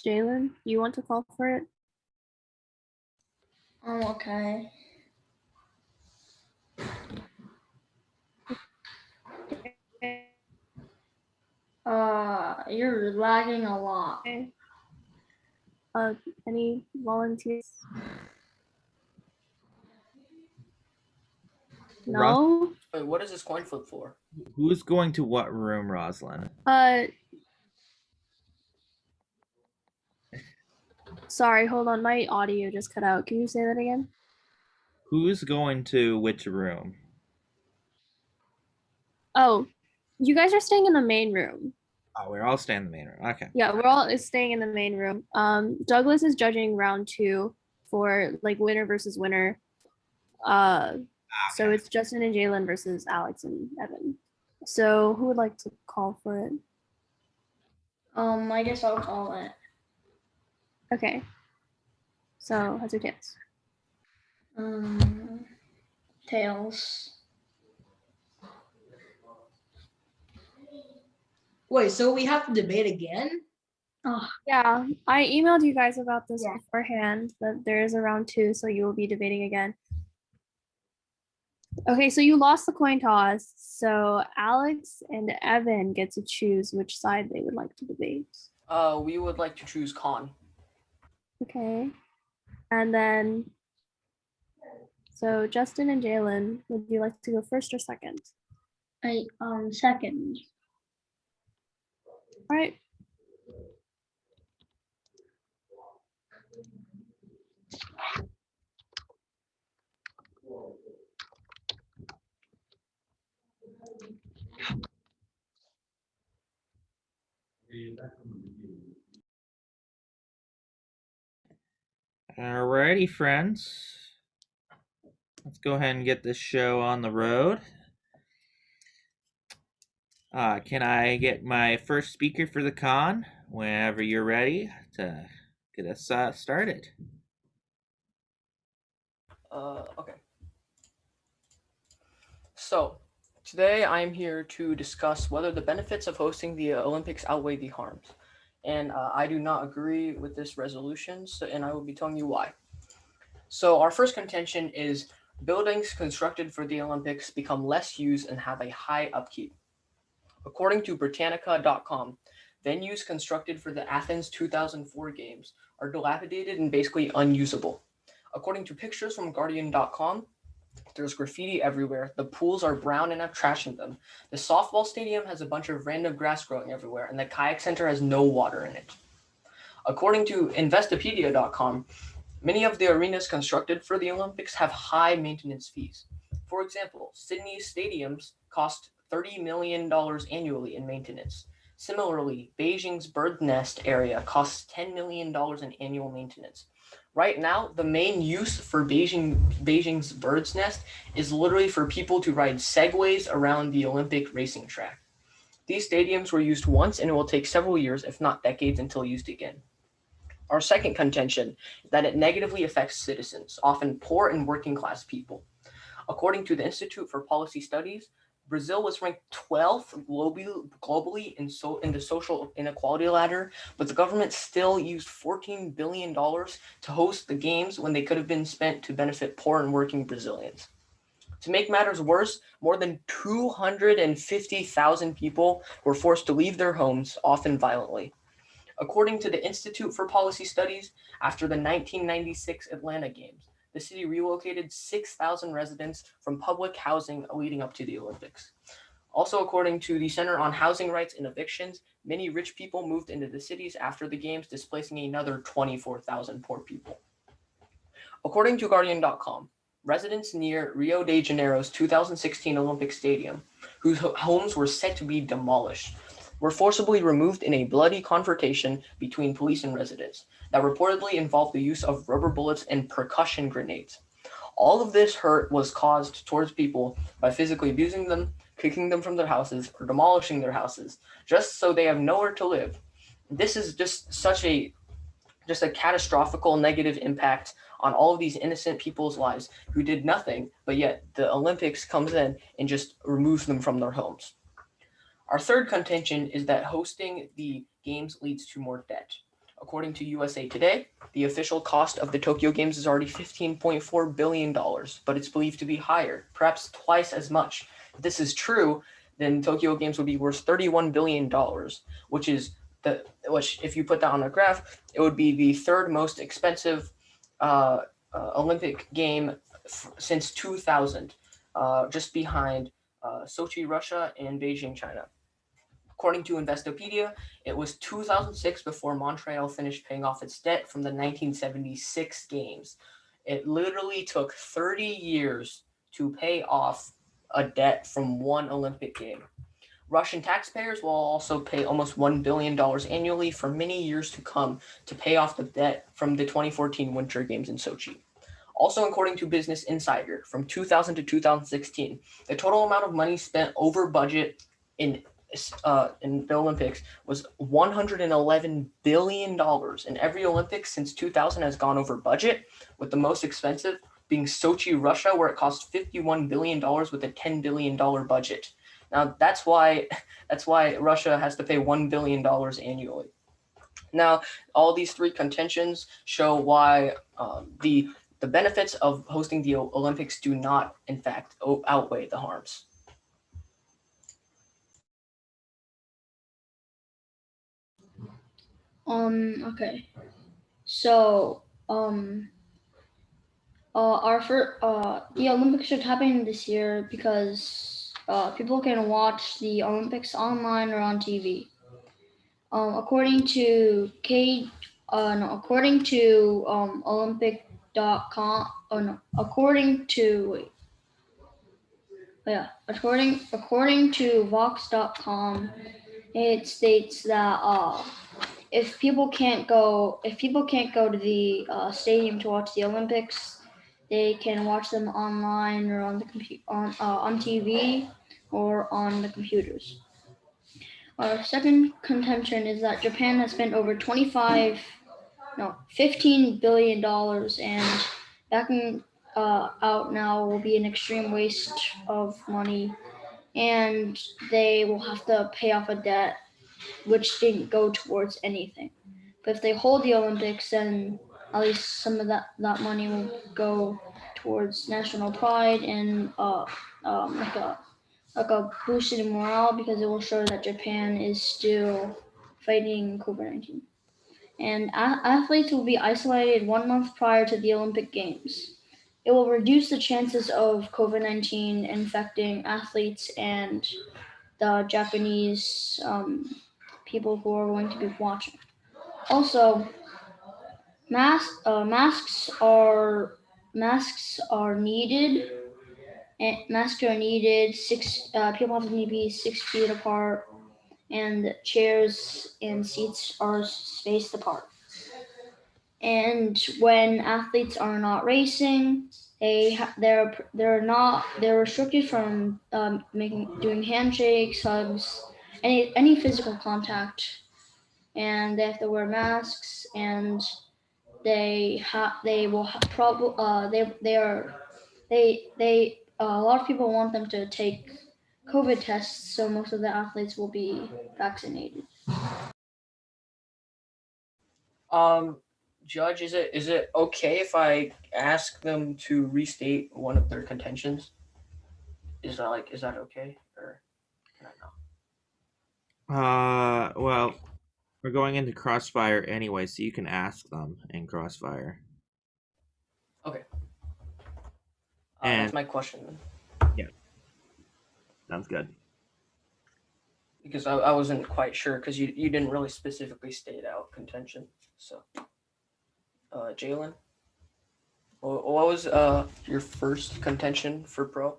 Jalen, you want to call for it? Okay. You're lagging a lot. Okay. Any volunteers? No. Wait, what is this coin flip for? Who's going to what room, Roslyn? Sorry, hold on. My audio just cut out. Can you say that again? Who's going to which room? Oh, you guys are staying in the main room. Oh, we're all staying in the main room. Okay. Yeah, we're all staying in the main room. Douglas is judging round 2 for like winner versus winner. So it's Justin and Jalen versus Alex and Evan. So who would like to call for it? I guess I'll call it. Okay. So heads or tails? Tails. Wait, so we have to debate again? Oh, yeah, I emailed you guys about this Yeah. beforehand, that there is a round 2, so you will be debating again. Okay, so you lost the coin toss, so Alex and Evan get to choose which side they would like to debate. We would like to choose con. Okay, and then, so Justin and Jalen, would you like to go first or second? Second. All right. Alrighty, friends. Let's go ahead and get this show on the road. Can I get my first speaker for the con whenever you're ready to get us started? Okay. So, today I'm here to discuss whether the benefits of hosting the Olympics outweigh the harms. And I do not agree with this resolution, and I will be telling you why. So, our first contention is buildings constructed for the Olympics become less used and have a high upkeep. According to Britannica.com, venues constructed for the Athens 2004 Games are dilapidated and basically unusable. According to pictures from Guardian.com, there's graffiti everywhere. The pools are brown and have trash in them. The softball stadium has a bunch of random grass growing everywhere, and the kayak center has no water in it. According to Investopedia.com, many of the arenas constructed for the Olympics have high maintenance fees. For example, Sydney's stadiums cost $30 million annually in maintenance. Similarly, Beijing's bird nest area costs $10 million in annual maintenance. Right now, the main use for Beijing's bird's nest is literally for people to ride segways around the Olympic racing track. These stadiums were used once, and it will take several years, if not decades, until used again. Our second contention is that it negatively affects citizens, often poor and working class people. According to the Institute for Policy Studies, Brazil was ranked 12th globally in the social inequality ladder, but the government still used $14 billion to host the games when they could have been spent to benefit poor and working Brazilians. To make matters worse, more than 250,000 people were forced to leave their homes, often violently. According to the Institute for Policy Studies, after the 1996 Atlanta Games, the city relocated 6,000 residents from public housing leading up to the Olympics. Also, according to the Center on Housing Rights and Evictions, many rich people moved into the cities after the games, displacing another 24,000 poor people. According to Guardian.com, residents near Rio de Janeiro's 2016 Olympic Stadium, whose homes were set to be demolished, were forcibly removed in a bloody confrontation between police and residents that reportedly involved the use of rubber bullets and percussion grenades. All of this hurt was caused towards people by physically abusing them, kicking them from their houses, or demolishing their houses, just so they have nowhere to live. This is just a catastrophical negative impact on all of these innocent people's lives who did nothing, but yet the Olympics comes in and just removes them from their homes. Our third contention is that hosting the games leads to more debt. According to USA Today, the official cost of the Tokyo Games is already $15.4 billion, but it's believed to be higher, perhaps twice as much. If this is true, then Tokyo Games would be worth $31 billion, which if you put that on a graph, it would be the third most expensive Olympic game since 2000, just behind Sochi, Russia, and Beijing, China. According to Investopedia, it was 2006 before Montreal finished paying off its debt from the 1976 games. It literally took 30 years to pay off a debt from one Olympic game. Russian taxpayers will also pay almost $1 billion annually for many years to come to pay off the debt from the 2014 Winter Games in Sochi. Also, according to Business Insider, from 2000 to 2016, the total amount of money spent over budget in the Olympics was $111 billion, and every Olympics since 2000 has gone over budget, with the most expensive being Sochi, Russia, where it cost $51 billion with a $10 billion budget. Now, that's why Russia has to pay $1 billion annually. Now, all these three contentions show why the benefits of hosting the Olympics do not, in fact, outweigh the harms. Okay. So, the Olympics are happening this year because people can watch the Olympics online or on TV. According to Olympic.com. Oh no, according to Vox.com, it states that if people can't go to the stadium to watch the Olympics, they can watch them online or on the on TV or on the computers. Our second contention is that Japan has spent over $15 billion, and backing out now will be an extreme waste of money, and they will have to pay off a debt which didn't go towards anything. But if they hold the Olympics, then at least some of that money will go towards national pride and like a boost in morale, because it will show that Japan is still fighting COVID-19. And athletes will be isolated 1 month prior to the Olympic Games. It will reduce the chances of COVID-19 infecting athletes and the Japanese people who are going to be watching. Also, masks are needed. And masks are needed. People have to be 6 feet apart, and chairs and seats are spaced apart. And when athletes are not racing, they're restricted from doing handshakes, hugs, any physical contact, and they have to wear masks, and a lot of people want them to take COVID tests, so most of the athletes will be vaccinated. Judge, is it okay if I ask them to restate one of their contentions? Is that okay, or can I not? Well, we're going into Crossfire anyway, so you can ask them in Crossfire. Okay. And that's my question then. yeah, sounds good. Because I wasn't quite sure because you didn't really specifically state out contention. So, Jalen, what was your first contention for pro?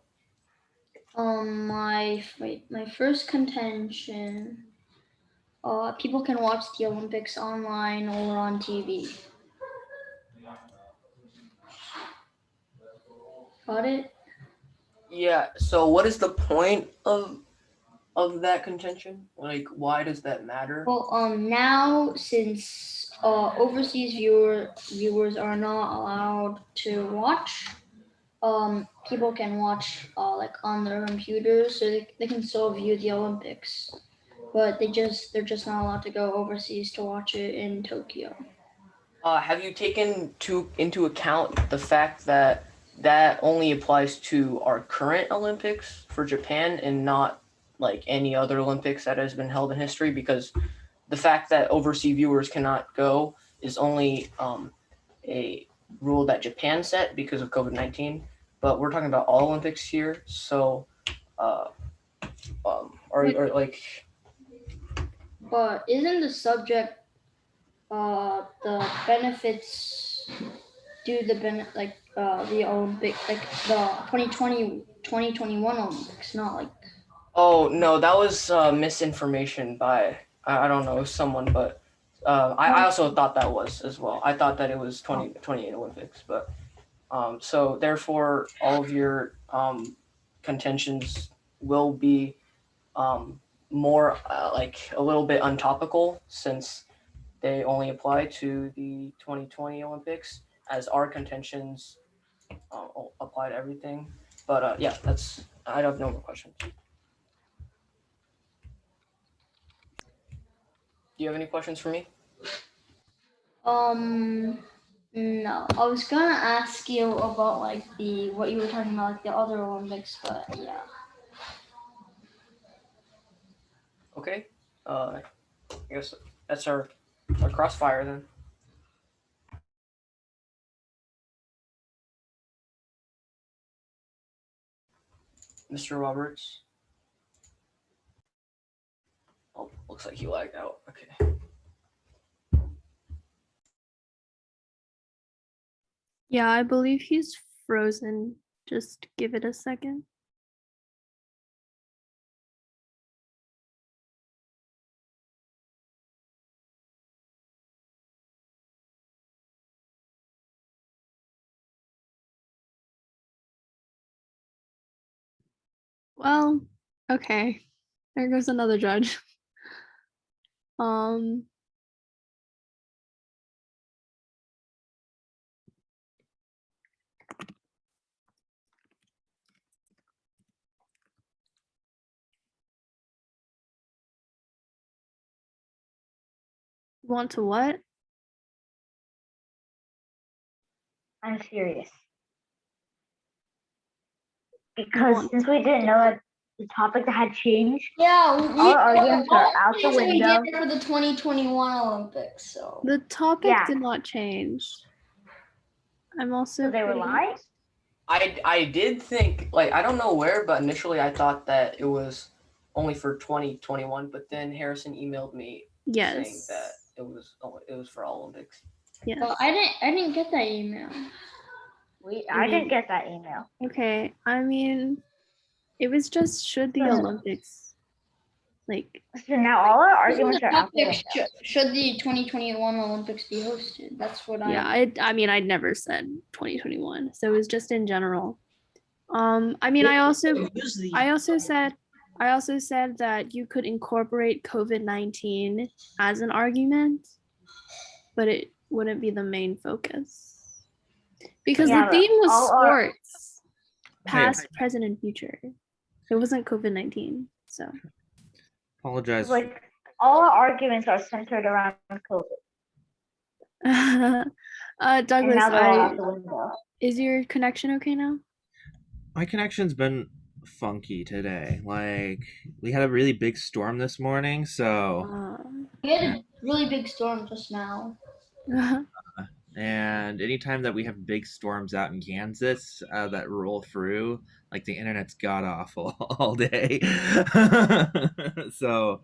My first contention. People can watch the Olympics online or on TV. Got it? Yeah. So, what is the point of that contention? Like, why does that matter? Well, now since overseas viewers are not allowed to watch, people can watch like on their computers, so they can still view the Olympics, but they're just not allowed to go overseas to watch it in Tokyo. Have you taken into account the fact that that only applies to our current Olympics for Japan and not like any other Olympics that has been held in history? Because the fact that overseas viewers cannot go is only a rule that Japan set because of COVID-19. But we're talking about all Olympics here, so or like. But isn't the subject the benefits do the the Olympic, like the 2021 Olympics, not like. Oh no, that was misinformation by I don't know someone, but I also thought that was as well. I thought that it was 2028 Olympics, but so therefore all of your contentions will be more like a little bit untopical since they only apply to the 2020 Olympics, as our contentions apply to everything. But yeah, I have no more questions. Do you have any questions for me? No, I was gonna ask you about like what you were talking about, like the other Olympics, but yeah. Okay. I guess that's our crossfire then. Mr. Roberts. Oh, looks like he lagged out. Okay. Yeah, I believe he's frozen. Just give it a second. Well, okay. There goes another judge. Want to what? I'm serious. Because since we didn't know that the topic had changed, Yeah, all our arguments are out the window. We did for the 2021 Olympics, so. The topic Yeah. did not change. I'm also. So they were lying? I did think, like, I don't know where, but initially I thought that it was only for 2021, but then Harrison emailed me saying that it was for all Olympics. Yes. Well, I didn't get that email. I didn't get that email. Okay, I mean, it was just should the Olympics, like. So now all our arguments are out the window. Should the 2021 Olympics be hosted? That's what Yeah, I mean, I'd never said 2021, so it was just in general. I mean, I also said that you could incorporate COVID-19 as an argument, but it wouldn't be the main focus. Because the theme was sports, past, present, and future. It wasn't COVID-19, so. Apologize. Like all our arguments are centered around COVID, and Douglas, now they're all out the window. is your connection okay now? My connection's been funky today. Like, we had a really big storm this morning, so We had a really big storm just now. and anytime that we have big storms out in Kansas that roll through, like the internet's god awful all day. So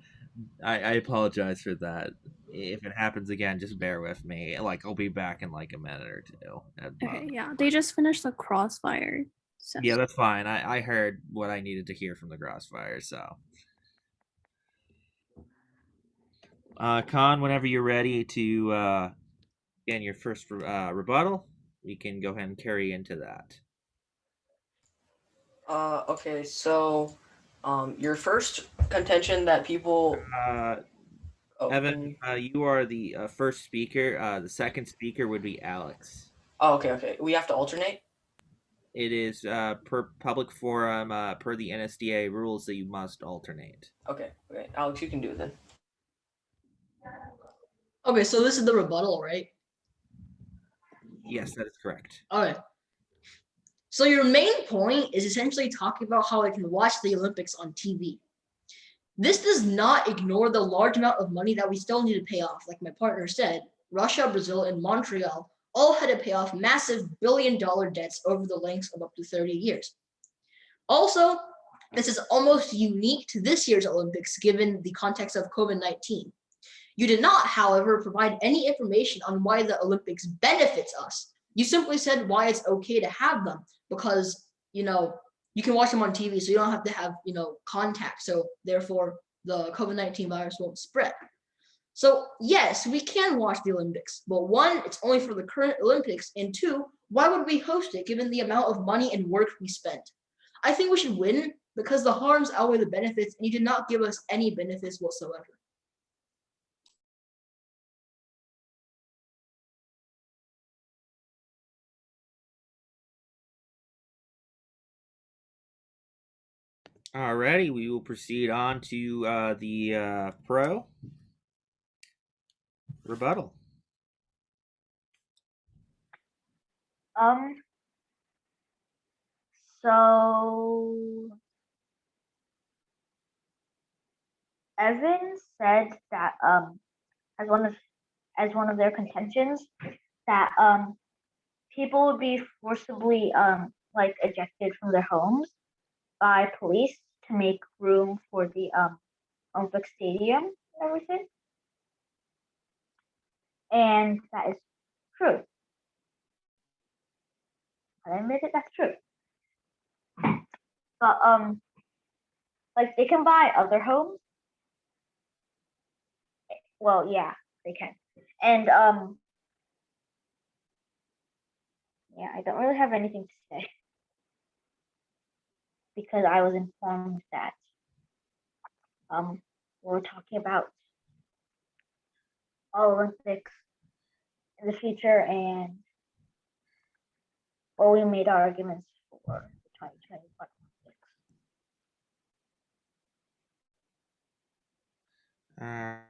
I apologize for that. If it happens again, just bear with me. Like, I'll be back in like a minute or two. Okay, yeah, they just finished the crossfire. So. Yeah, that's fine. I heard what I needed to hear from the crossfire, so. Khan, whenever you're ready to begin your first rebuttal, we can go ahead and carry into that. Okay, so your first contention that people Evan, you are the first speaker. The second speaker would be Alex. Oh, okay. We have to alternate? It is per public forum, per the ISSDA rules, that you must alternate. Okay. Alex, you can do it then. Okay, so this is the rebuttal, right? Yes, that is correct. All right. So your main point is essentially talking about how I can watch the Olympics on TV. This does not ignore the large amount of money that we still need to pay off. Like my partner said, Russia, Brazil, and Montreal all had to pay off massive billion-dollar debts over the length of up to 30 years. Also, this is almost unique to this year's Olympics given the context of COVID-19. You did not, however, provide any information on why the Olympics benefits us. You simply said why it's okay to have them because, you can watch them on TV, so you don't have to have, contact. So therefore, the COVID-19 virus won't spread. So yes, we can watch the Olympics, but one, it's only for the current Olympics, and two, why would we host it given the amount of money and work we spent? I think we should win because the harms outweigh the benefits, and you did not give us any benefits whatsoever. Alrighty, we will proceed on to the pro rebuttal. So Evan said that as one of their contentions that people would be forcibly like ejected from their homes by police to make room for the Olympic Stadium and everything. And that is true. I admit it, that's true. But like they can buy other homes. Well, yeah, they can. And yeah, I don't really have anything to say because I was informed that we're talking about Olympics in the future, and well, we made arguments for the 2021 Olympics.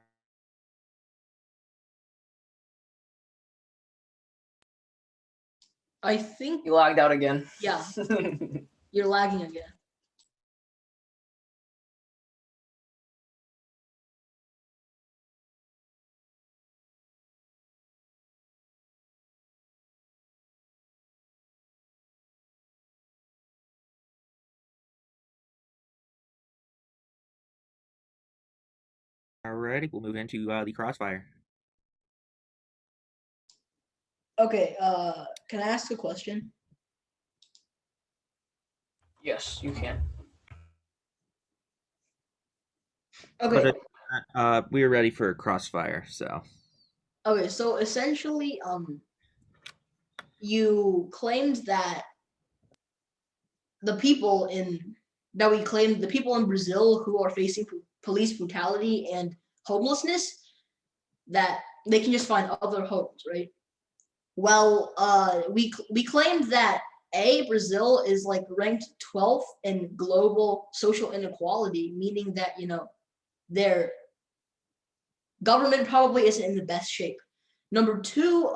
I think you lagged out again. Yeah, you're lagging again. Alrighty, we'll move into the crossfire. Okay, can I ask a question? Yes, you can. Okay. But we are ready for a crossfire, so. Okay, so essentially, you claimed that the people in Brazil who are facing police brutality and homelessness, that they can just find other homes, right? Well, we claimed that Brazil is like ranked 12th in global social inequality, meaning that, their government probably isn't in the best shape. Number two,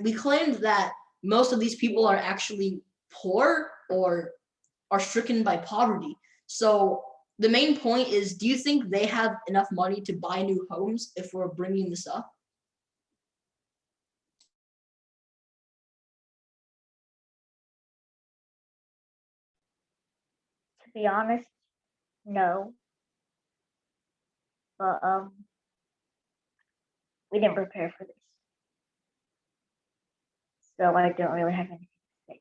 we claimed that most of these people are actually poor or are stricken by poverty. So the main point is, do you think they have enough money to buy new homes if we're bringing this up? To be honest, no. But we didn't prepare for this, so I don't really have anything to say.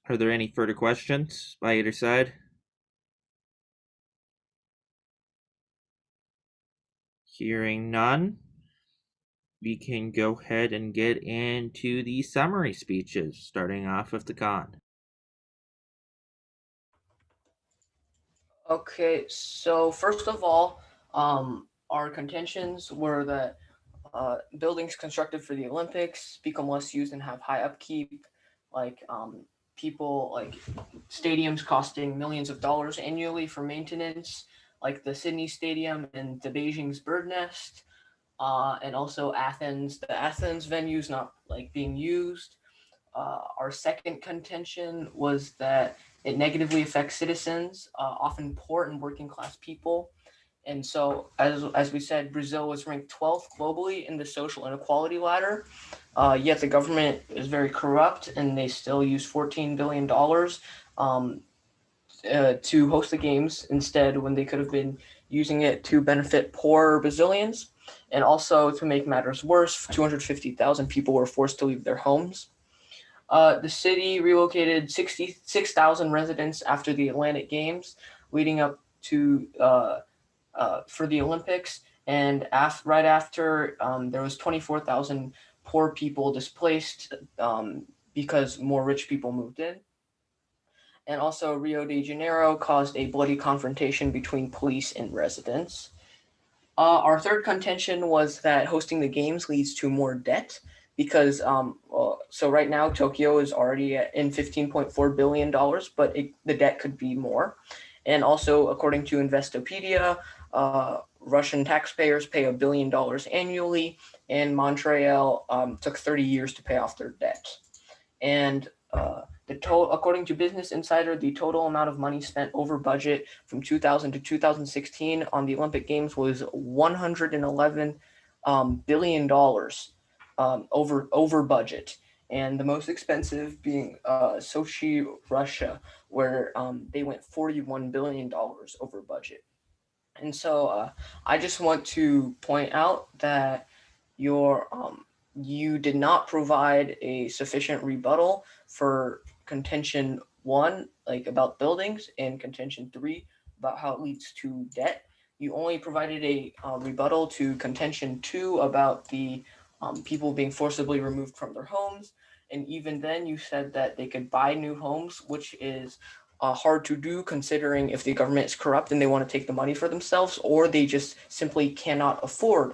Are there any further questions by either side? Hearing none, we can go ahead and get into the summary speeches, starting off with the con. Okay, so first of all, our contentions were that buildings constructed for the Olympics become less used and have high upkeep, like people like stadiums costing millions of dollars annually for maintenance, like the Sydney Stadium and the Beijing's Bird Nest, and also the Athens venues not like being used. Our second contention was that it negatively affects citizens, often poor and working class people. And so, as we said, Brazil was ranked 12th globally in the social inequality ladder. Yet the government is very corrupt, and they still use $14 billion to host the games instead, when they could have been using it to benefit poor Brazilians. And also, to make matters worse, 250,000 people were forced to leave their homes. The city relocated 66,000 residents after the Atlantic Games, leading up to for the Olympics. And right after, there was 24,000 poor people displaced because more rich people moved in. And also, Rio de Janeiro caused a bloody confrontation between police and residents. Our third contention was that hosting the games leads to more debt because so right now Tokyo is already in $15.4 billion, but the debt could be more. And also, according to Investopedia, Russian taxpayers pay $1 billion annually, and Montreal took 30 years to pay off their debt. And according to Business Insider, the total amount of money spent over budget from 2000 to 2016 on the Olympic Games was $111 billion over budget. And the most expensive being Sochi, Russia, where they went $41 billion over budget. And so I just want to point out that you did not provide a sufficient rebuttal for contention 1, like about buildings, and contention 3 about how it leads to debt. You only provided a rebuttal to contention 2 about the people being forcibly removed from their homes. And even then, you said that they could buy new homes, which is hard to do considering if the government is corrupt and they want to take the money for themselves, or they just simply cannot afford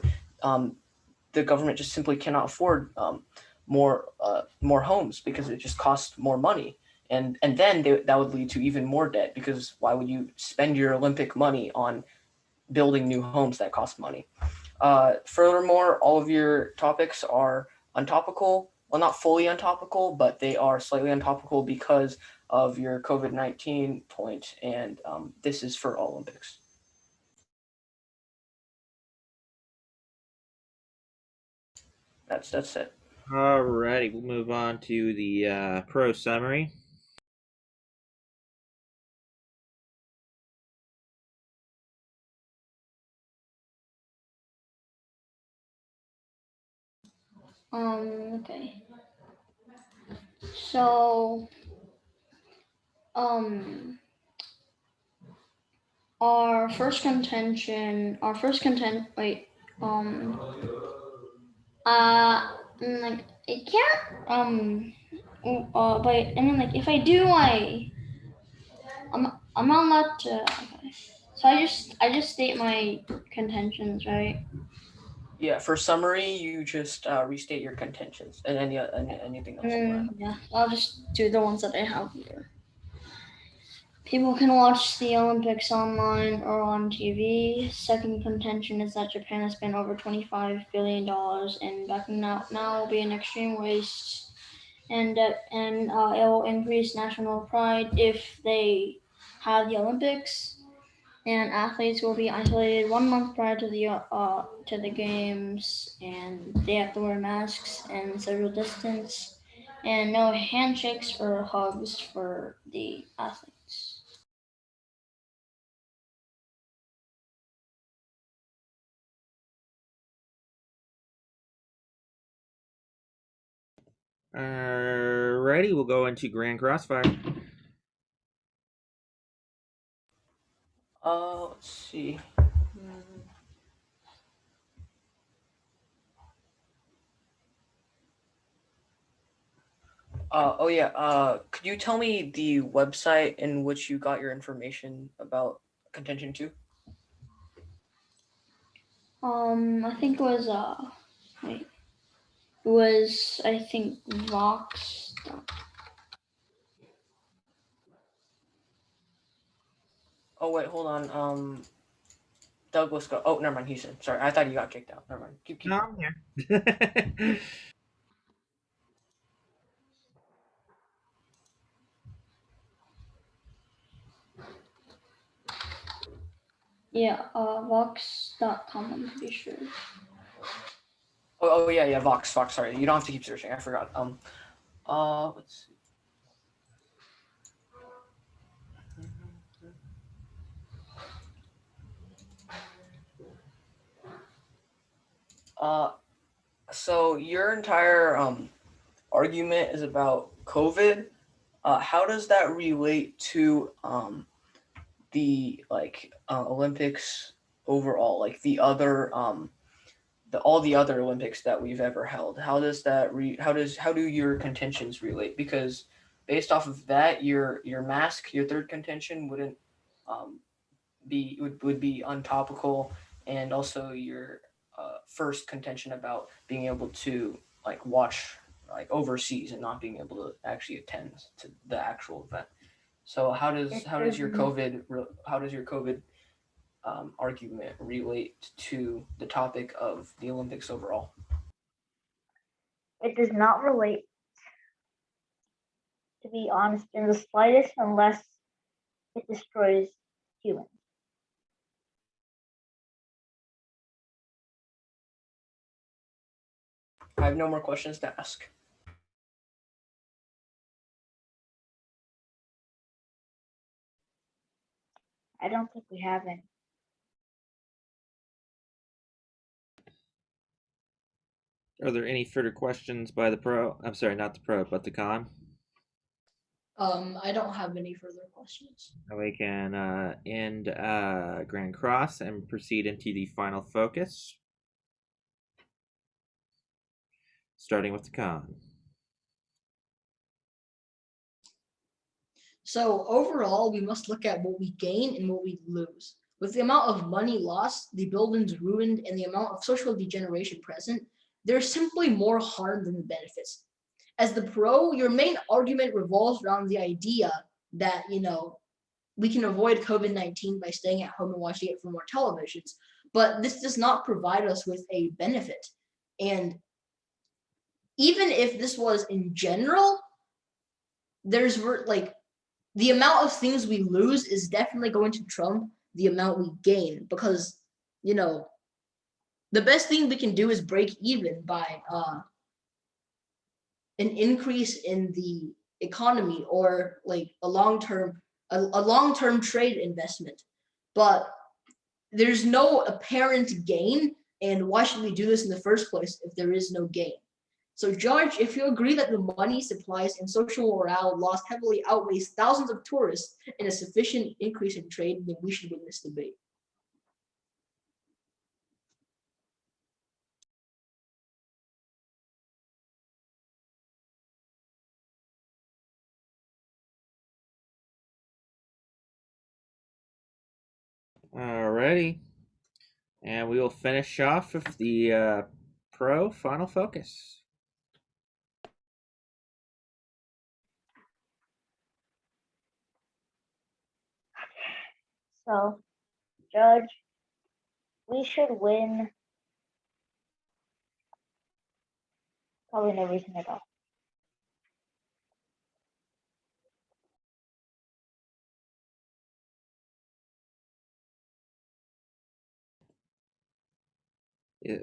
the government just simply cannot afford more homes because it just costs more money, and then that would lead to even more debt, because why would you spend your Olympic money on building new homes that cost money? Furthermore, all of your topics are untopical. Well, not fully untopical, but they are slightly untopical because of your COVID-19 point, and this is for all Olympics. That's it. Alrighty, we'll move on to the pro summary. Okay. So, our first contention, wait, Like it can't but I mean like if I do I'm not allowed to okay. So I just state my contentions, right? Yeah, for summary, you just restate your contentions and anything else you want. Yeah, I'll just do the ones that I have here. People can watch the Olympics online or on TV. Second contention is that Japan has spent over $25 billion in backing now will be an extreme waste, and it will increase national pride if they have the Olympics. And athletes will be isolated 1 month prior to the games, and they have to wear masks and social distance, and no handshakes or hugs for the athletes. Alrighty, we'll go into Grand Crossfire. Let's see. Oh yeah. Could you tell me the website in which you got your information about contention two? I think it was wait, it was I think Vox. Oh wait, hold on. Douglas go. Oh, never mind. He's in. Sorry, I thought you got kicked out. Never mind. Keep No, going. I'm here. Yeah, Vox.com. I'm pretty sure. Oh yeah, yeah. Vox. Sorry, you don't have to keep searching. I forgot. Let's see. Uh, so your entire argument is about COVID. How does that relate to the Olympics overall, like the other all the other Olympics that we've ever held? How does that how do your contentions relate? Because based off of that, your mask, your third contention wouldn't um, would be untopical, and also your first contention about being able to like watch like overseas and not being able to actually attend to the actual event. So how does your COVID argument relate to the topic of the Olympics overall? It does not relate, to be honest, in the slightest unless it destroys humans. I have no more questions to ask. I don't think we have any. Are there any further questions by the pro? I'm sorry, not the pro, but the con. I don't have any further questions. Now we can end Grand Cross and proceed into the final focus, starting with the con. So overall, we must look at what we gain and what we lose. With the amount of money lost, the buildings ruined, and the amount of social degeneration present, there's simply more harm than the benefits. As the pro, your main argument revolves around the idea that, we can avoid COVID-19 by staying at home and watching it for more televisions, but this does not provide us with a benefit. And even if this was in general, there's like the amount of things we lose is definitely going to trump the amount we gain, because the best thing we can do is break even by an increase in the economy, or like a long-term trade investment. But there's no apparent gain, and why should we do this in the first place if there is no gain? So George, if you agree that the money, supplies, and social morale lost heavily outweighs thousands of tourists and a sufficient increase in trade, then we should win this debate. Alrighty. And we will finish off with the pro final focus. So, Judge, we should win. Probably no reason at all.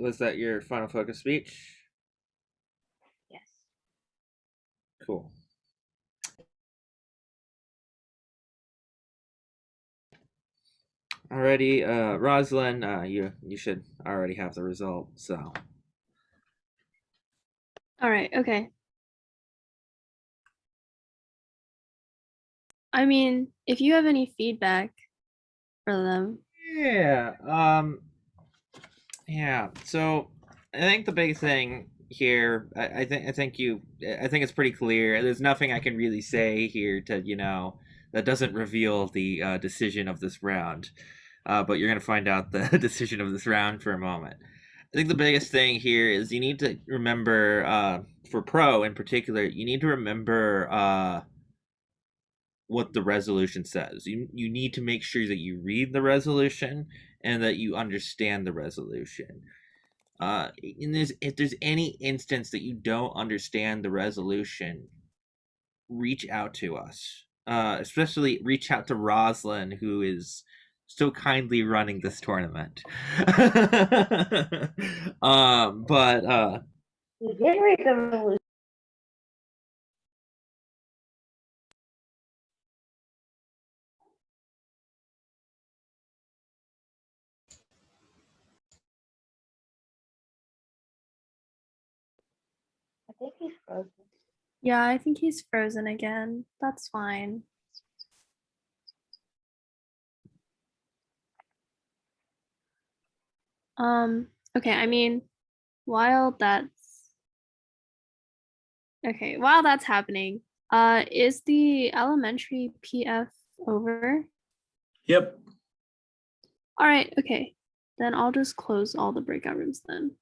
Was that your final focus speech? Yes. Cool. Alrighty, Rosalind, you should already have the result. So. All right. Okay. I mean, if you have any feedback for them. Yeah. So I think the big thing here, I think it's pretty clear. There's nothing I can really say here to that doesn't reveal the decision of this round. But you're gonna find out the decision of this round for a moment. I think the biggest thing here is you need to remember, for pro in particular, you need to remember what the resolution says. You need to make sure that you read the resolution and that you understand the resolution. If there's any instance that you don't understand the resolution, reach out to us. Especially reach out to Roslyn, who is so kindly running this tournament. But We did read the resolution. I think he's frozen. Yeah, I think he's frozen again. That's fine. Okay, I mean, while that's happening, is the elementary PF over? Yep. All right, okay. Then I'll just close all the breakout rooms then.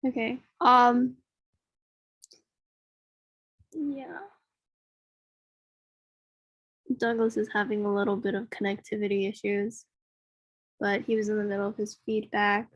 Okay. Yeah. Douglas is having a little bit of connectivity issues, but he was in the middle of his feedback.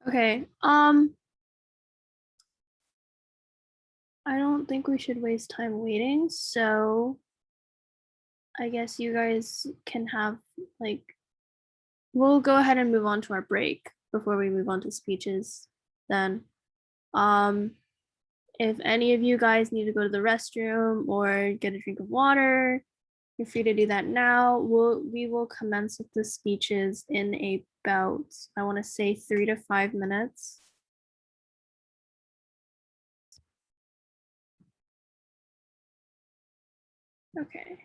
Okay. I don't think we should waste time waiting, so I guess you guys can have we'll go ahead and move on to our break before we move on to speeches then. If any of you guys need to go to the restroom or get a drink of water, you're free to do that now. We will commence with the speeches in about, I want to say 3 to 5 minutes. Okay.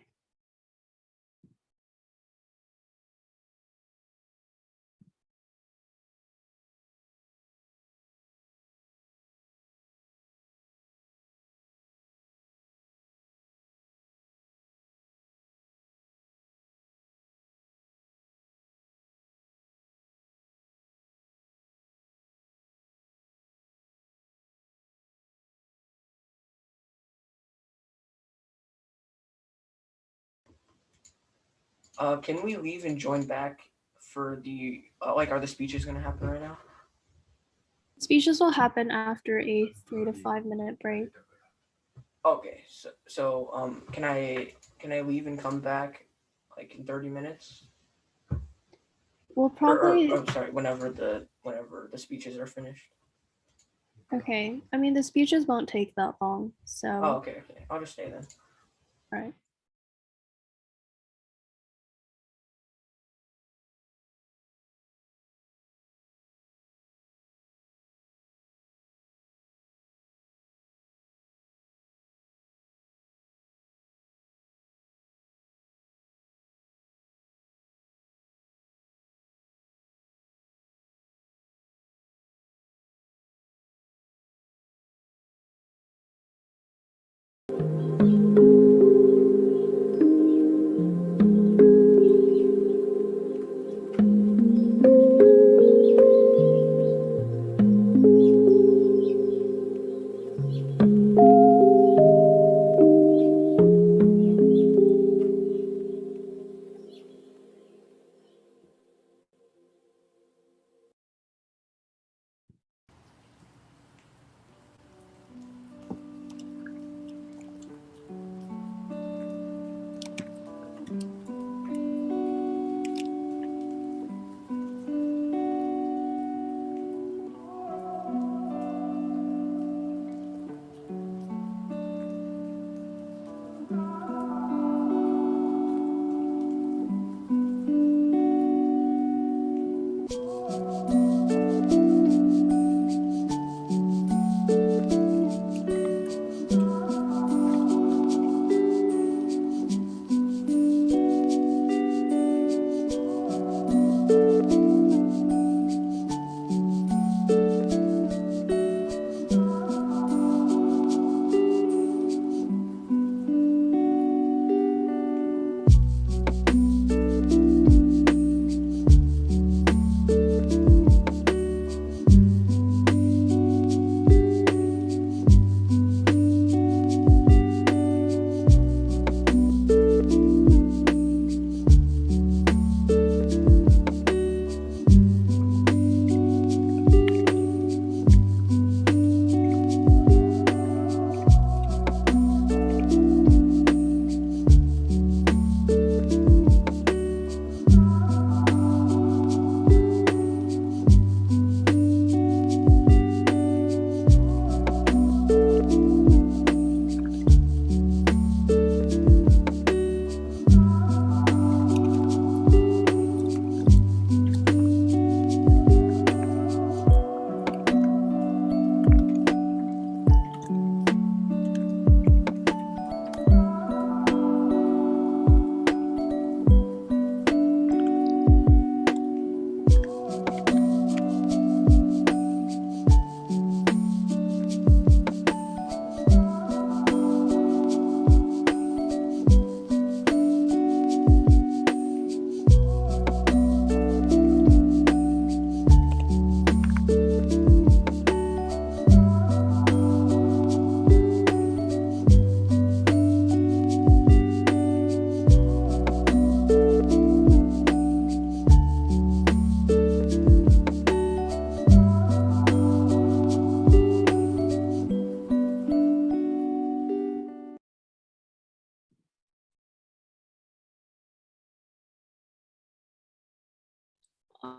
Can we leave and join back for the are the speeches going to happen right now? Speeches will happen after a 3 to 5 minute break. Okay, so can I leave and come back like in 30 minutes? We'll probably I'm sorry, whenever the speeches are finished. Okay. I mean, the speeches won't take that long. So, Oh, okay. I'll just stay then. all right.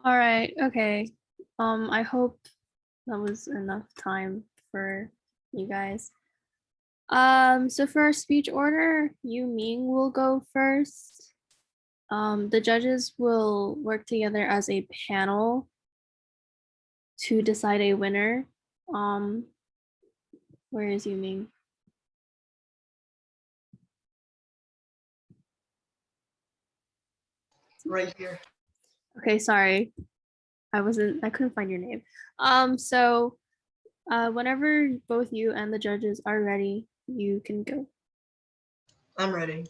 All right. Okay. I hope that was enough time for you guys. So for our speech order, Yu Ming will go first. The judges will work together as a panel to decide a winner. Where is Yu Ming? Right here. Okay, sorry. I couldn't find your name. So whenever both you and the judges are ready, you can go. I'm ready.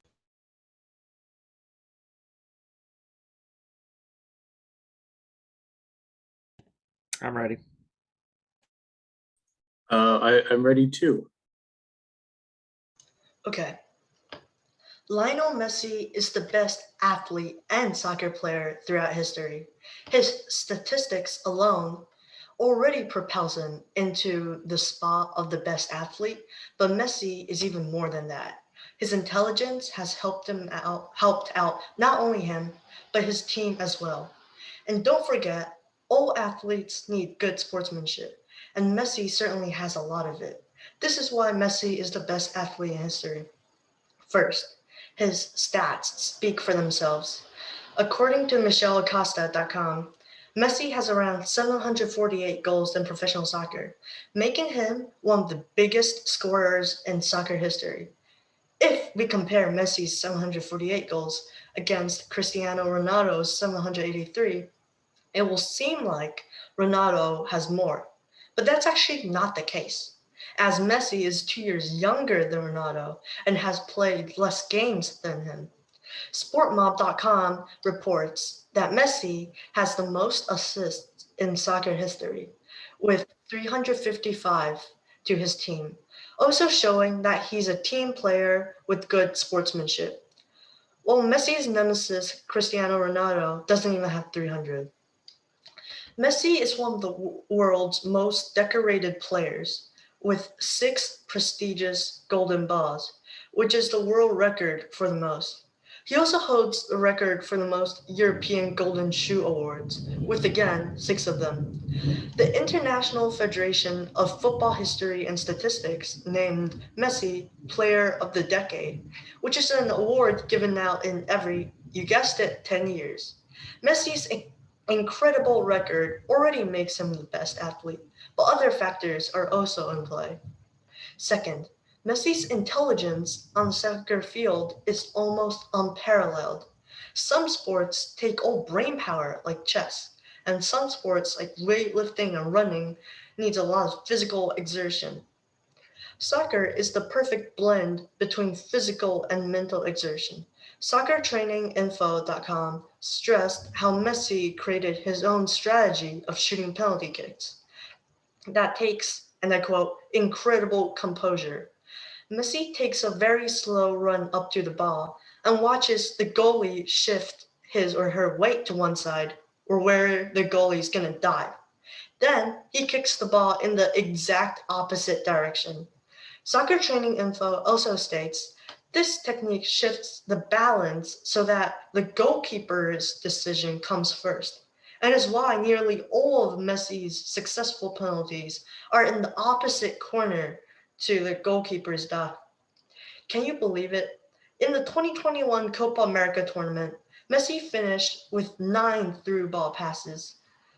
I'm ready. I'm ready too. Okay. Lionel Messi is the best athlete and soccer player throughout history. His statistics alone already propels him into the spot of the best athlete, but Messi is even more than that. His intelligence has helped out not only him, but his team as well. And don't forget, all athletes need good sportsmanship. and Messi certainly has a lot of it. This is why Messi is the best athlete in history. First, his stats speak for themselves. According to MichelleAcosta.com, Messi has around 748 goals in professional soccer, making him one of the biggest scorers in soccer history. If we compare Messi's 748 goals against Cristiano Ronaldo's 783, it will seem like Ronaldo has more. But that's actually not the case, as Messi is 2 years younger than Ronaldo and has played less games than him. SportMob.com reports that Messi has the most assists in soccer history, with 355 to his team, also showing that he's a team player with good sportsmanship. While Messi's nemesis, Cristiano Ronaldo, doesn't even have 300. Messi is one of the world's most decorated players, with 6 prestigious golden balls, which is the world record for the most. He also holds the record for the most European Golden Shoe Awards, with again 6 of them. The International Federation of Football History and Statistics named Messi Player of the Decade, which is an award given out in every, you guessed it, 10 years. Messi's incredible record already makes him the best athlete, but other factors are also in play. Second, Messi's intelligence on the soccer field is almost unparalleled. Some sports take all brain power, like chess, and some sports, like weightlifting and running, needs a lot of physical exertion. Soccer is the perfect blend between physical and mental exertion. SoccerTrainingInfo.com stressed how Messi created his own strategy of shooting penalty kicks. That takes, and I quote, incredible composure. Messi takes a very slow run up to the ball and watches the goalie shift his or her weight to one side or where the goalie's gonna dive. Then he kicks the ball in the exact opposite direction. Soccer Training Info also states this technique shifts the balance so that the goalkeeper's decision comes first, and is why nearly all of Messi's successful penalties are in the opposite corner to the goalkeeper's dot. Can you believe it? In the 2021 Copa America tournament, Messi finished with 9 through ball passes,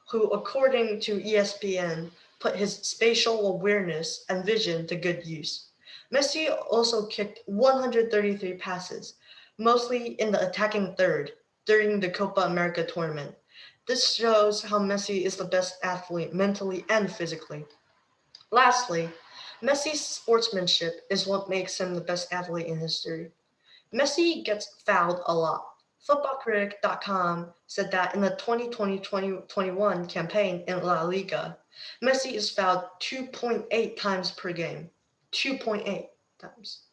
who, according to ESPN, put his spatial awareness and vision to good use. Messi also kicked 133 passes, mostly in the attacking third, during the Copa America tournament. This shows how Messi is the best athlete mentally and physically. Lastly, Messi's sportsmanship is what makes him the best athlete in history. Messi gets fouled a lot. Footballcritic.com said that in the 2020-2021 campaign in La Liga, Messi is fouled 2.8 times per game. 2.8 times.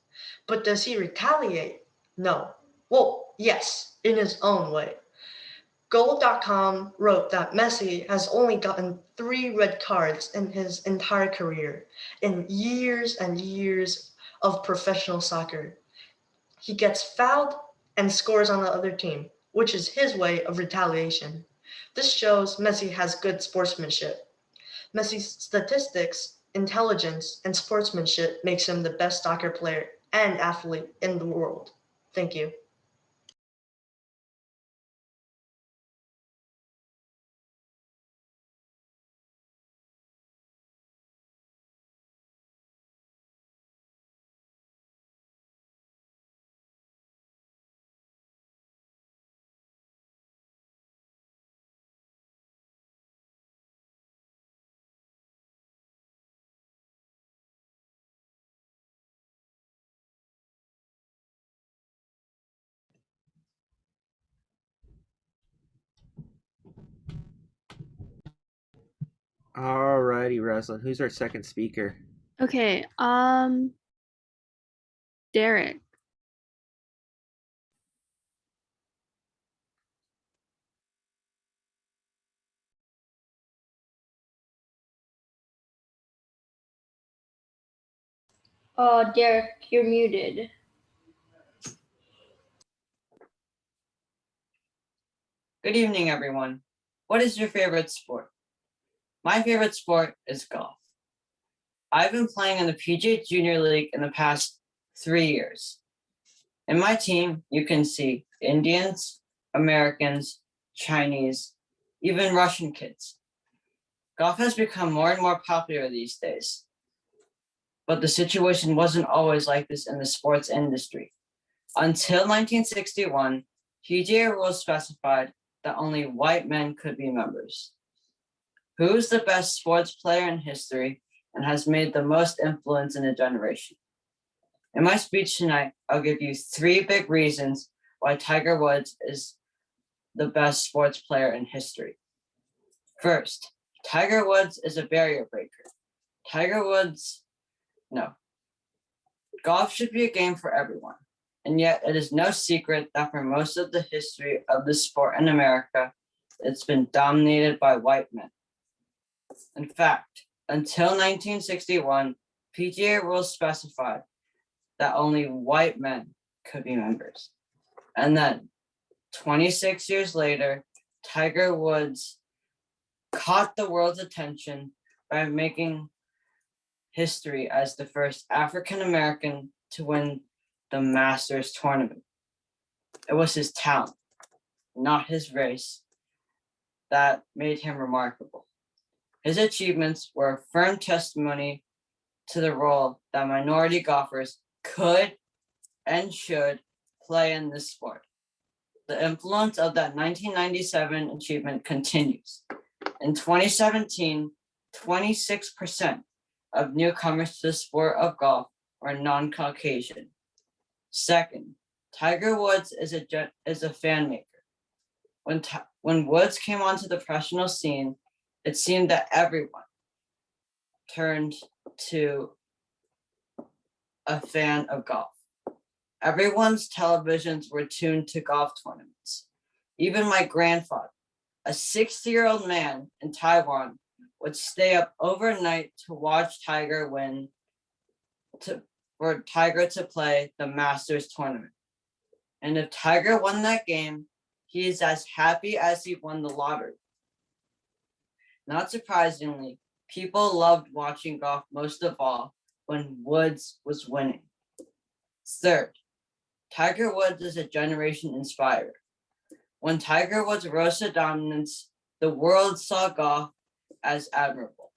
But does he retaliate? No. Well, yes, in his own way. Goal.com wrote that Messi has only gotten 3 red cards in his entire career, in years and years of professional soccer. He gets fouled and scores on the other team, which is his way of retaliation. This shows Messi has good sportsmanship. Messi's statistics, intelligence, and sportsmanship makes him the best soccer player and athlete in the world. Thank you. Alrighty, Roslyn. Who's our second speaker? Okay, Derek. Derek, you're muted. Good evening, everyone. What is your favorite sport? My favorite sport is golf. I've been playing in the PGA Junior League in the past 3 years. In my team, you can see Indians, Americans, Chinese, even Russian kids. Golf has become more and more popular these days. But the situation wasn't always like this in the sports industry. Until 1961, PGA rules specified that only white men could be members. Who is the best sports player in history and has made the most influence in a generation? In my speech tonight, I'll give you 3 big reasons why Tiger Woods is the best sports player in history. First, Tiger Woods is a barrier breaker. Golf should be a game for everyone. And yet it is no secret that for most of the history of the sport in America, it's been dominated by white men. In fact, until 1961, PGA rules specified that only white men could be members. And then 26 years later, Tiger Woods caught the world's attention by making history as the first African American to win the Masters tournament. It was his talent, not his race, that made him remarkable. His achievements were a firm testimony to the role that minority golfers could and should play in this sport. The influence of that 1997 achievement continues. In 2017, 26% of newcomers to the sport of golf were non-Caucasian. Second, Tiger Woods is a fan maker. When Woods came onto the professional scene, it seemed that everyone turned to a fan of golf. Everyone's televisions were tuned to golf tournaments. Even my grandfather, a 60-year-old man in Taiwan, would stay up overnight to watch Tiger for Tiger to play the Masters tournament. And if Tiger won that game, he is as happy as he won the lottery. Not surprisingly, people loved watching golf most of all when Woods was winning. Third, Tiger Woods is a generation inspirer. When Tiger Woods rose to dominance, the world saw golf as admirable.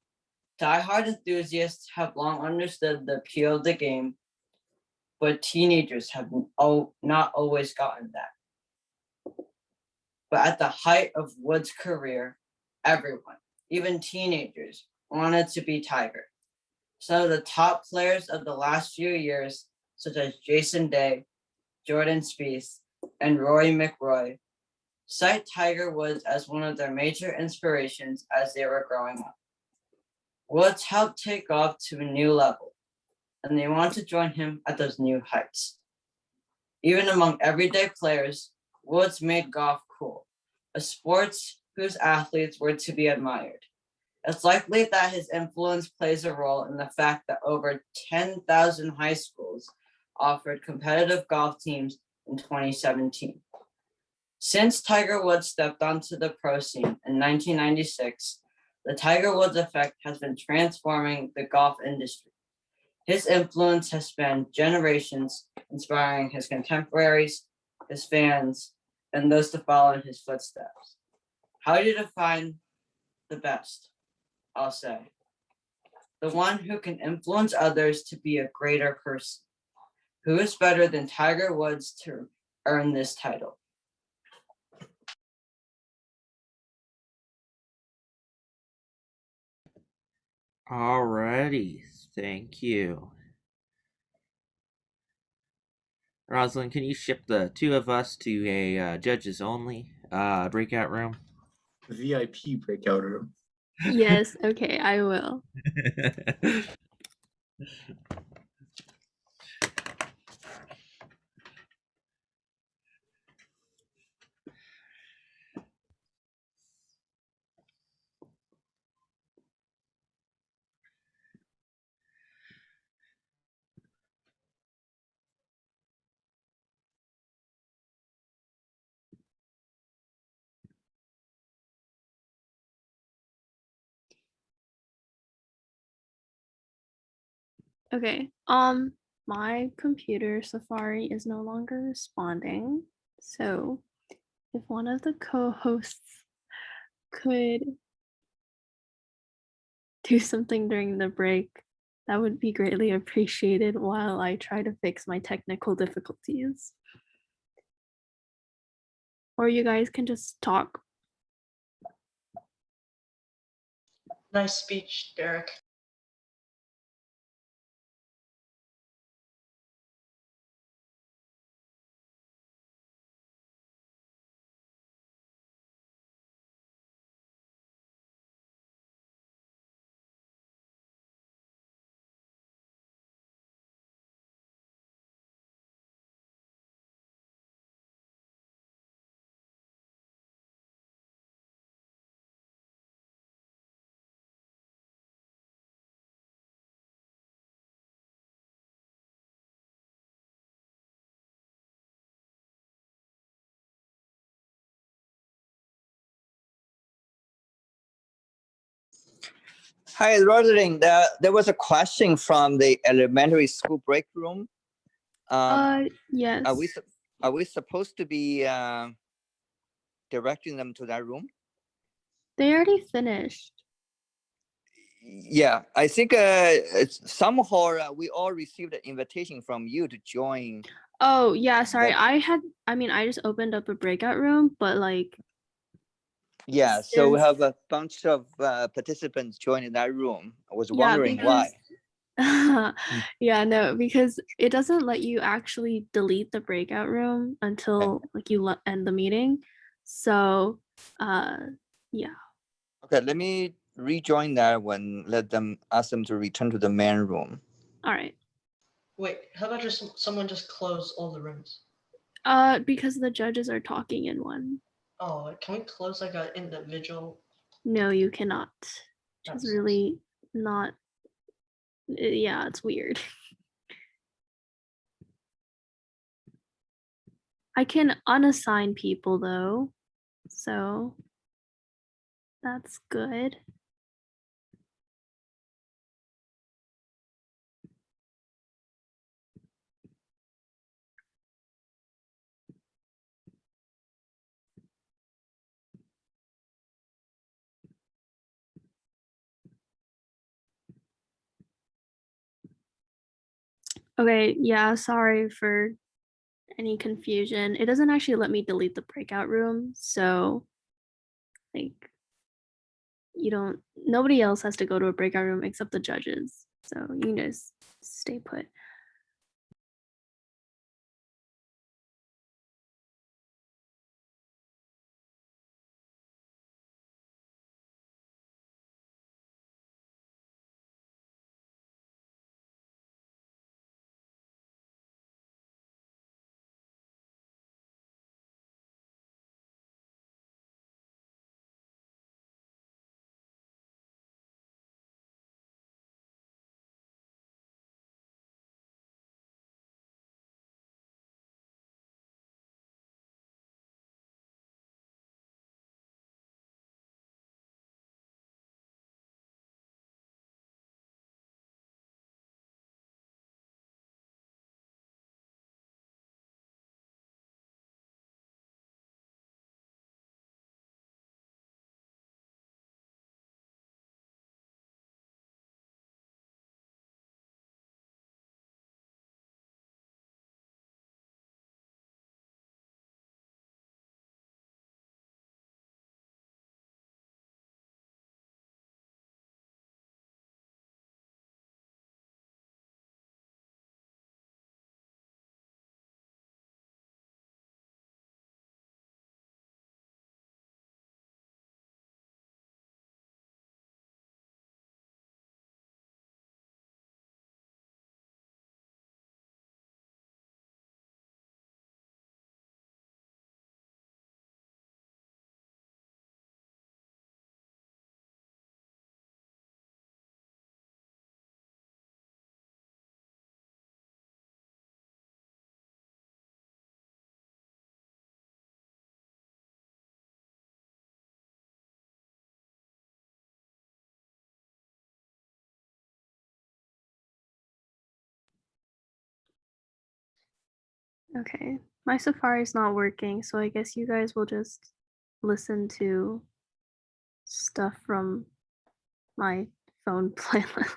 Die-hard enthusiasts have long understood the appeal of the game, but teenagers have not always gotten that. But at the height of Woods' career, everyone, even teenagers, wanted to be Tiger. Some of the top players of the last few years, such as Jason Day, Jordan Spieth, and Rory McIlroy, cite Tiger Woods as one of their major inspirations as they were growing up. Woods helped take golf to a new level, and they want to join him at those new heights. Even among everyday players, Woods made golf cool, a sport whose athletes were to be admired. It's likely that his influence plays a role in the fact that over 10,000 high schools offered competitive golf teams in 2017. Since Tiger Woods stepped onto the pro scene in 1996, the Tiger Woods effect has been transforming the golf industry. His influence has spanned generations, inspiring his contemporaries, his fans, and those to follow in his footsteps. How do you define the best? I'll say, the one who can influence others to be a greater person. Who is better than Tiger Woods to earn this title? Alrighty, thank you. Rosalind, can you ship the 2 of us to a judges only breakout room? VIP breakout room. Yes, okay, I will. Okay. My computer Safari is no longer responding. So if one of the co-hosts could do something during the break, that would be greatly appreciated while I try to fix my technical difficulties. Or you guys can just talk. Nice speech, Derek. Hi, Rosalind. There was a question from the elementary school break room. Yes. Are we supposed to be directing them to that room? They already finished. Yeah, I think somehow we all received an invitation from you to join. Oh yeah, sorry. I just opened up a breakout room, but like Yeah, so we have a bunch of participants joining that room. I was wondering why. Yeah, no, because it doesn't let you actually delete the breakout room until like you end the meeting. So yeah. Okay, let me rejoin that one. Ask them to return to the main room. All right. Wait, how about just someone just close all the rooms? Because the judges are talking in one. Oh, can we close like an individual? No, you cannot. Which is really not. Yeah, it's weird. I can unassign people though, so that's good. Okay, yeah, sorry for any confusion. It doesn't actually let me delete the breakout room, so like nobody else has to go to a breakout room except the judges. So you can just stay put. Okay, my Safari's not working, so I guess you guys will just listen to stuff from my phone playlist.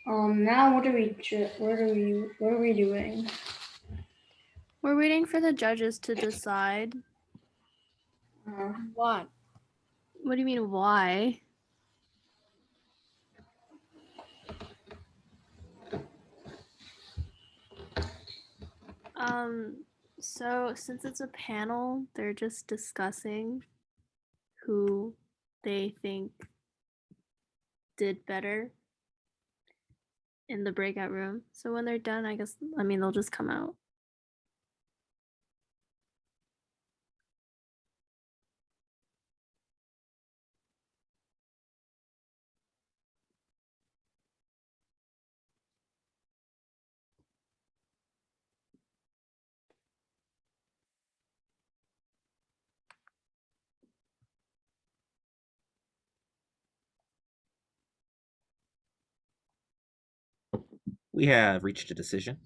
Now what are we doing? We're waiting for the judges to decide. What? What do you mean, why? So since it's a panel, they're just discussing who they think did better in the breakout room. So when they're done, I mean, they'll just come out. We have reached a decision.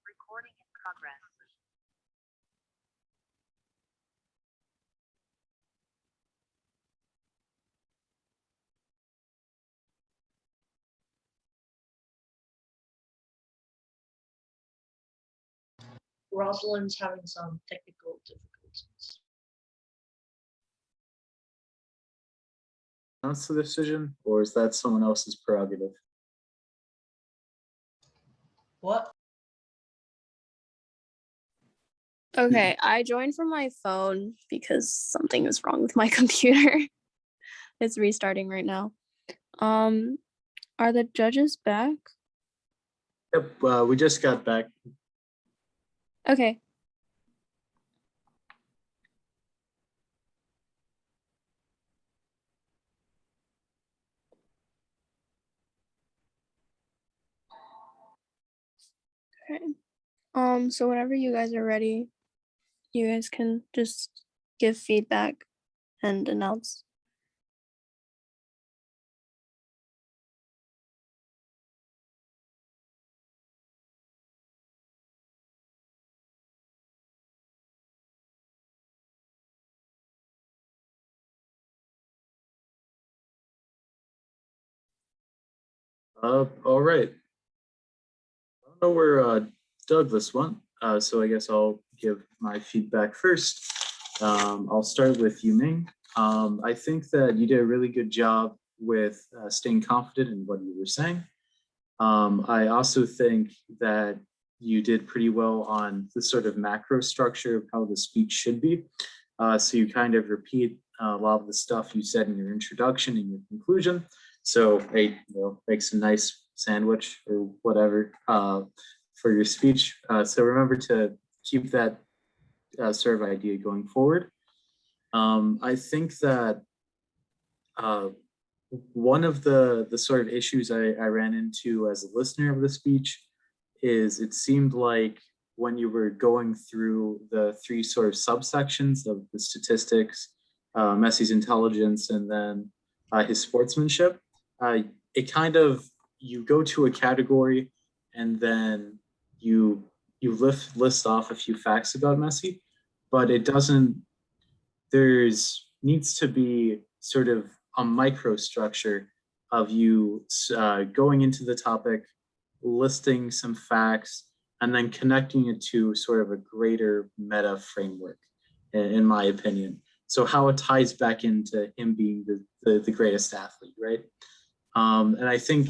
Recording in progress. Rosalind's having some technical difficulties. Announce the decision, or is that someone else's prerogative? What? Okay, I joined from my phone because something is wrong with my computer. It's restarting right now. Are the judges back? Yep, we just got back. Okay. Okay. So whenever you guys are ready, you guys can just give feedback and announce. All right. Well, we're Douglas one, so I guess I'll give my feedback first. I'll start with you, Ming. I think that you did a really good job with staying confident in what you were saying. I also think that you did pretty well on the sort of macro structure of how the speech should be. So you kind of repeat a lot of the stuff you said in your introduction and your conclusion. So hey, make some nice sandwich or whatever for your speech. So remember to keep that sort of idea going forward. I think that uh, one of the sort of issues I ran into as a listener of the speech is it seemed like when you were going through the three sort of subsections of the statistics, Messi's intelligence, and then his sportsmanship, it kind of, you go to a category and then you list off a few facts about Messi, but it doesn't, there's needs to be sort of a microstructure of you going into the topic, listing some facts, and then connecting it to sort of a greater meta framework, in my opinion. So how it ties back into him being the greatest athlete, right? And I think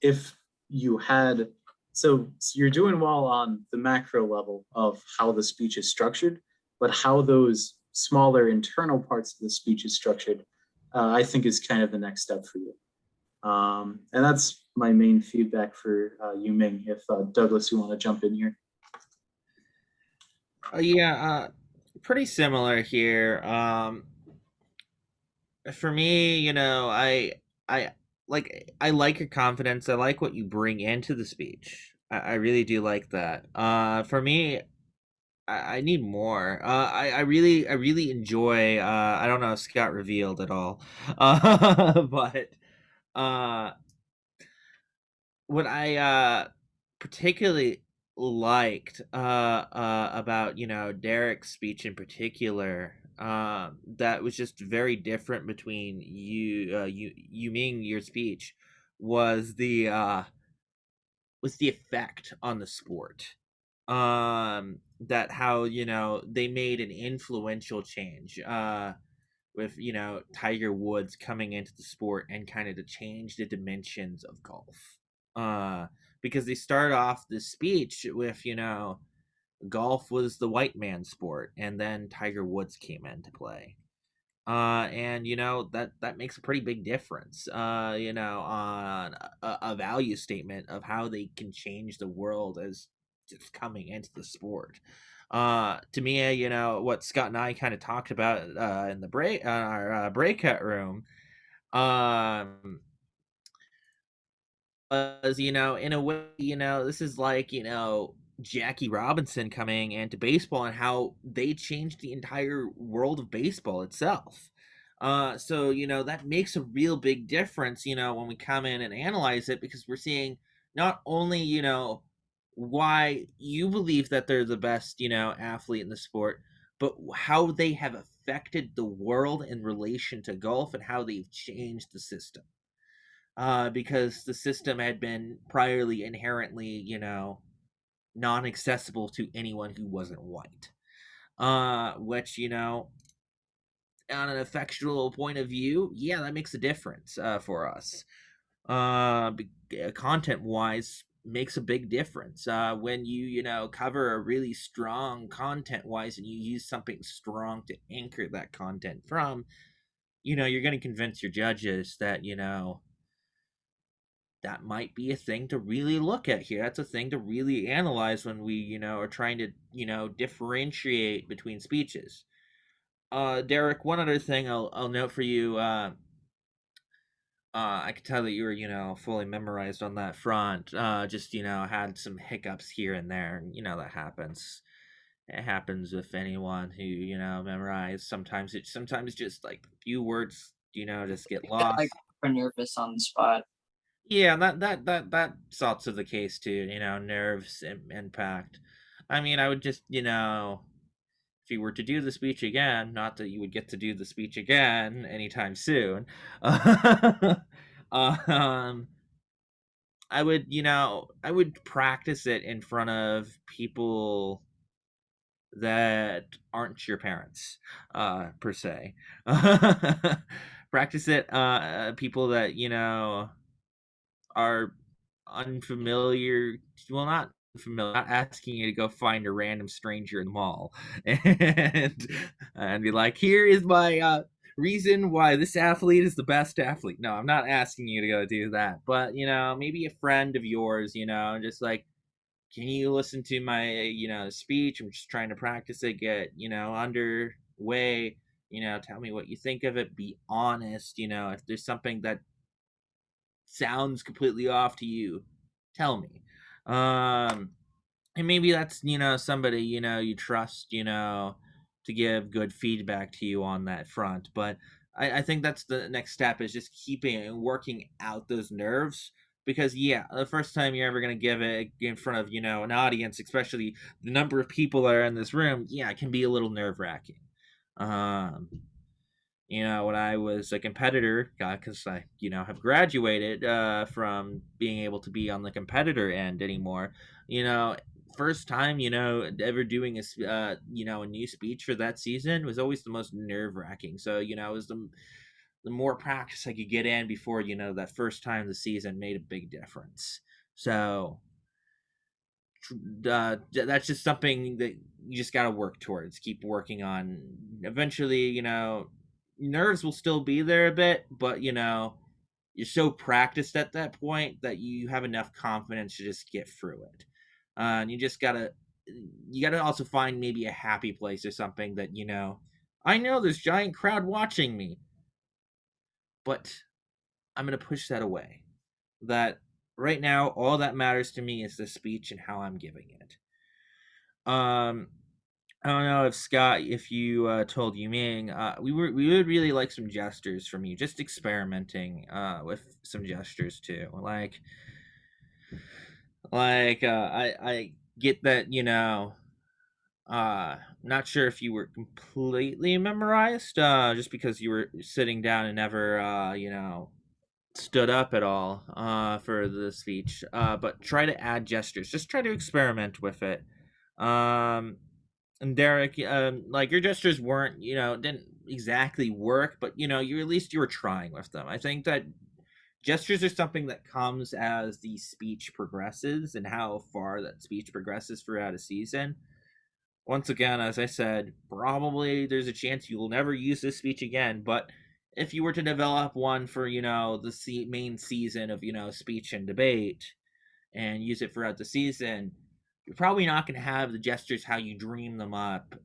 if you had, so you're doing well on the macro level of how the speech is structured, but how those smaller internal parts of the speech is structured, I think is kind of the next step for you. And that's my main feedback for you, Ming. If Douglas, you want to jump in here. Yeah, pretty similar here. For me, I like your confidence. I like what you bring into the speech. I really do like that. For me, I need more. I really enjoy. I don't know if Scott revealed at all, but uh, what I particularly liked about Derek's speech in particular, that was just very different between you Ming, your speech, was the effect on the sport. That how they made an influential change with Tiger Woods coming into the sport and kind of to change the dimensions of golf. Because they start off the speech with golf was the white man's sport, and then Tiger Woods came into play. And that makes a pretty big difference. On a value statement of how they can change the world as just coming into the sport. To me, what Scott and I kind of talked about in the our breakout room, was in a way, this is like Jackie Robinson coming into baseball and how they changed the entire world of baseball itself. So that makes a real big difference when we come in and analyze it, because we're seeing not only why you believe that they're the best athlete in the sport, but how they have affected the world in relation to golf and how they've changed the system. Because the system had been priorly inherently, non-accessible to anyone who wasn't white. Which, on an effectual point of view, yeah, that makes a difference for us. Content-wise, makes a big difference. When you cover a really strong content-wise and you use something strong to anchor that content from, you're going to convince your judges that, that might be a thing to really look at here. That's a thing to really analyze when we, are trying to, differentiate between speeches. Derek, one other thing I'll note for you. I could tell that you were, fully memorized on that front. Just, had some hiccups here and there. That happens. It happens with anyone who, memorize. Sometimes just like a few words, just get lost. Like nervous on the spot. Yeah, that's also the case too. Nerves impact. I mean, I would just, if you were to do the speech again, not that you would get to do the speech again anytime soon. um, I would, I would practice it in front of people that aren't your parents, per se. Practice it, people that, are unfamiliar, well, not familiar, not asking you to go find a random stranger in the mall and be like, here is my reason why this athlete is the best athlete. No, I'm not asking you to go do that, but maybe a friend of yours, just like, can you listen to my speech? I'm just trying to practice it, get underway. Tell me what you think of it, be honest. If there's something that sounds completely off to you, tell me. And maybe that's somebody you trust, to give good feedback to you on that front. But I think that's the next step, is just keeping and working out those nerves, because the first time you're ever going to give it in front of an audience, especially the number of people that are in this room, it can be a little nerve-wracking. When I was a competitor, because I, have graduated from being able to be on the competitor end anymore, first time, ever doing a new speech for that season was always the most nerve wracking. So, it was the more practice I could get in before, that first time of the season made a big difference. So, that's just something that you just got to work towards, keep working on. Eventually, nerves will still be there a bit, but you're so practiced at that point that you have enough confidence to just get through it. And you gotta also find maybe a happy place or something that I know there's giant crowd watching me, but I'm gonna push that away. That right now, all that matters to me is the speech and how I'm giving it. I don't know if Scott, if you told Yuming, we would really like some gestures from you, just experimenting with some gestures too. I get that not sure if you were completely memorized, just because you were sitting down and never stood up at all for the speech. But try to add gestures. Just try to experiment with it. And Derek, like, your gestures weren't, didn't exactly work, but you at least you were trying with them. I think that gestures are something that comes as the speech progresses and how far that speech progresses throughout a season. Once again, as I said, probably there's a chance you will never use this speech again, but if you were to develop one for, the main season of, speech and debate and use it throughout the season, you're probably not going to have the gestures how you dream them up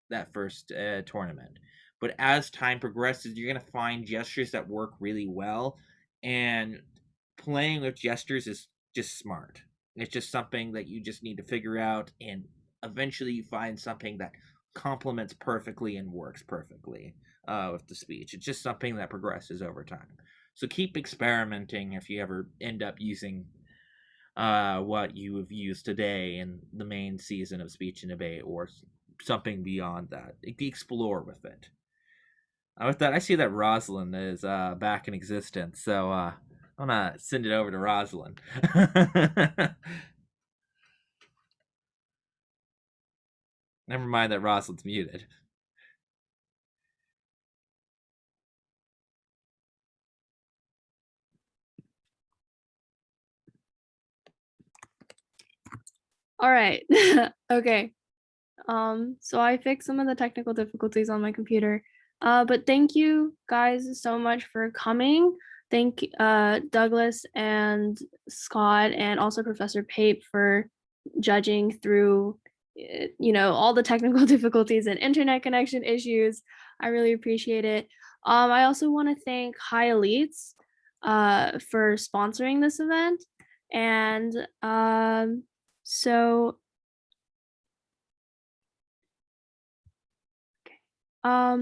that first tournament. But as time progresses, you're going to find gestures that work really well, and playing with gestures is just smart. It's just something that you just need to figure out, and eventually you find something that complements perfectly and works perfectly with the speech. It's just something that progresses over time. So keep experimenting if you ever end up using what you have used today in the main season of speech and debate, or something beyond that. Explore with it. With that, I see that Rosalind is back in existence, so I'm gonna send it over to Rosalind. Never mind that Rosalind's muted. All right. Okay. So I fixed some of the technical difficulties on my computer. But thank you guys so much for coming. Thank Douglas and Scott, and also Professor Pape, for judging through all the technical difficulties and internet connection issues. I really appreciate it. I also want to thank High Elites for sponsoring this event. And so all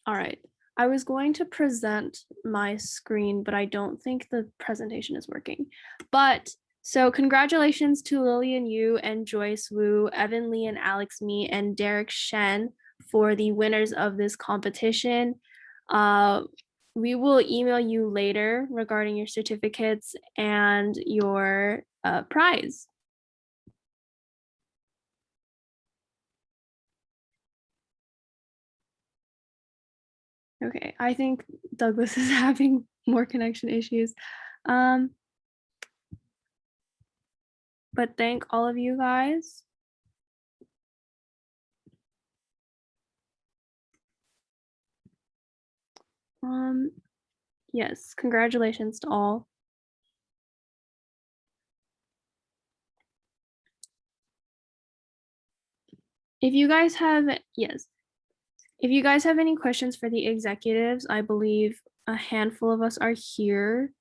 right. I was going to present my screen, but I don't think the presentation is working. But so congratulations to Lillian Yu and Joyce Wu, Evan Lee and Alex Me, and Derek Shen for the winners of this competition. we will email you later regarding your certificates and your prize. Okay, I think Douglas is having more connection issues. But thank all of you guys. Yes, congratulations to all. If you guys have, yes, if you guys have any questions for the executives, I believe a handful of us are here.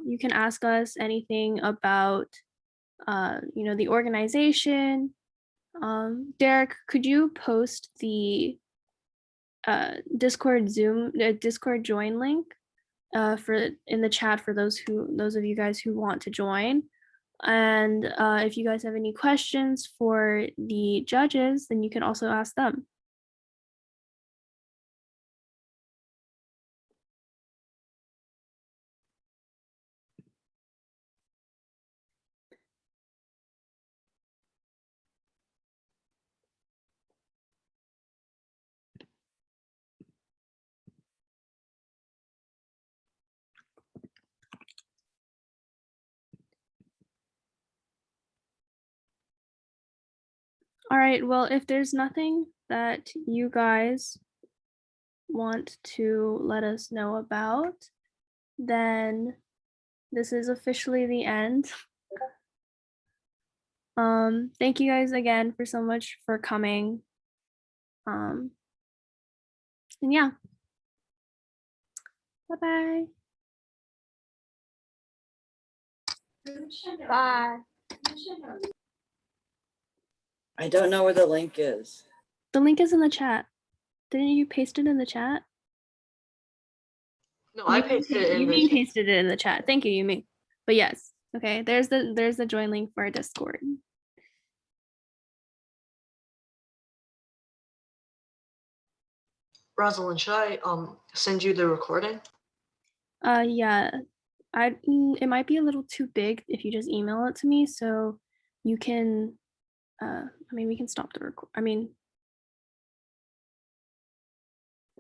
You can ask us anything about, you know, the organization. Derek, could you post the Discord Discord join link for in the chat for those of you guys who want to join? And if you guys have any questions for the judges, then you can also ask them. All right, well, if there's nothing that you guys want to let us know about, then this is officially the end. Thank you guys again for so much for coming. And yeah. Bye-bye. Bye. I don't know where the link is. The link is in the chat. Didn't you paste it in the chat? No, I pasted it in Yumi the pasted it in the chat. Thank you, Yumi. But yes, okay, there's the join link for our Discord. Rosalind, should I send you the recording? Yeah, it might be a little too big if you just email it to me, so you can I mean, we can stop the record. I mean,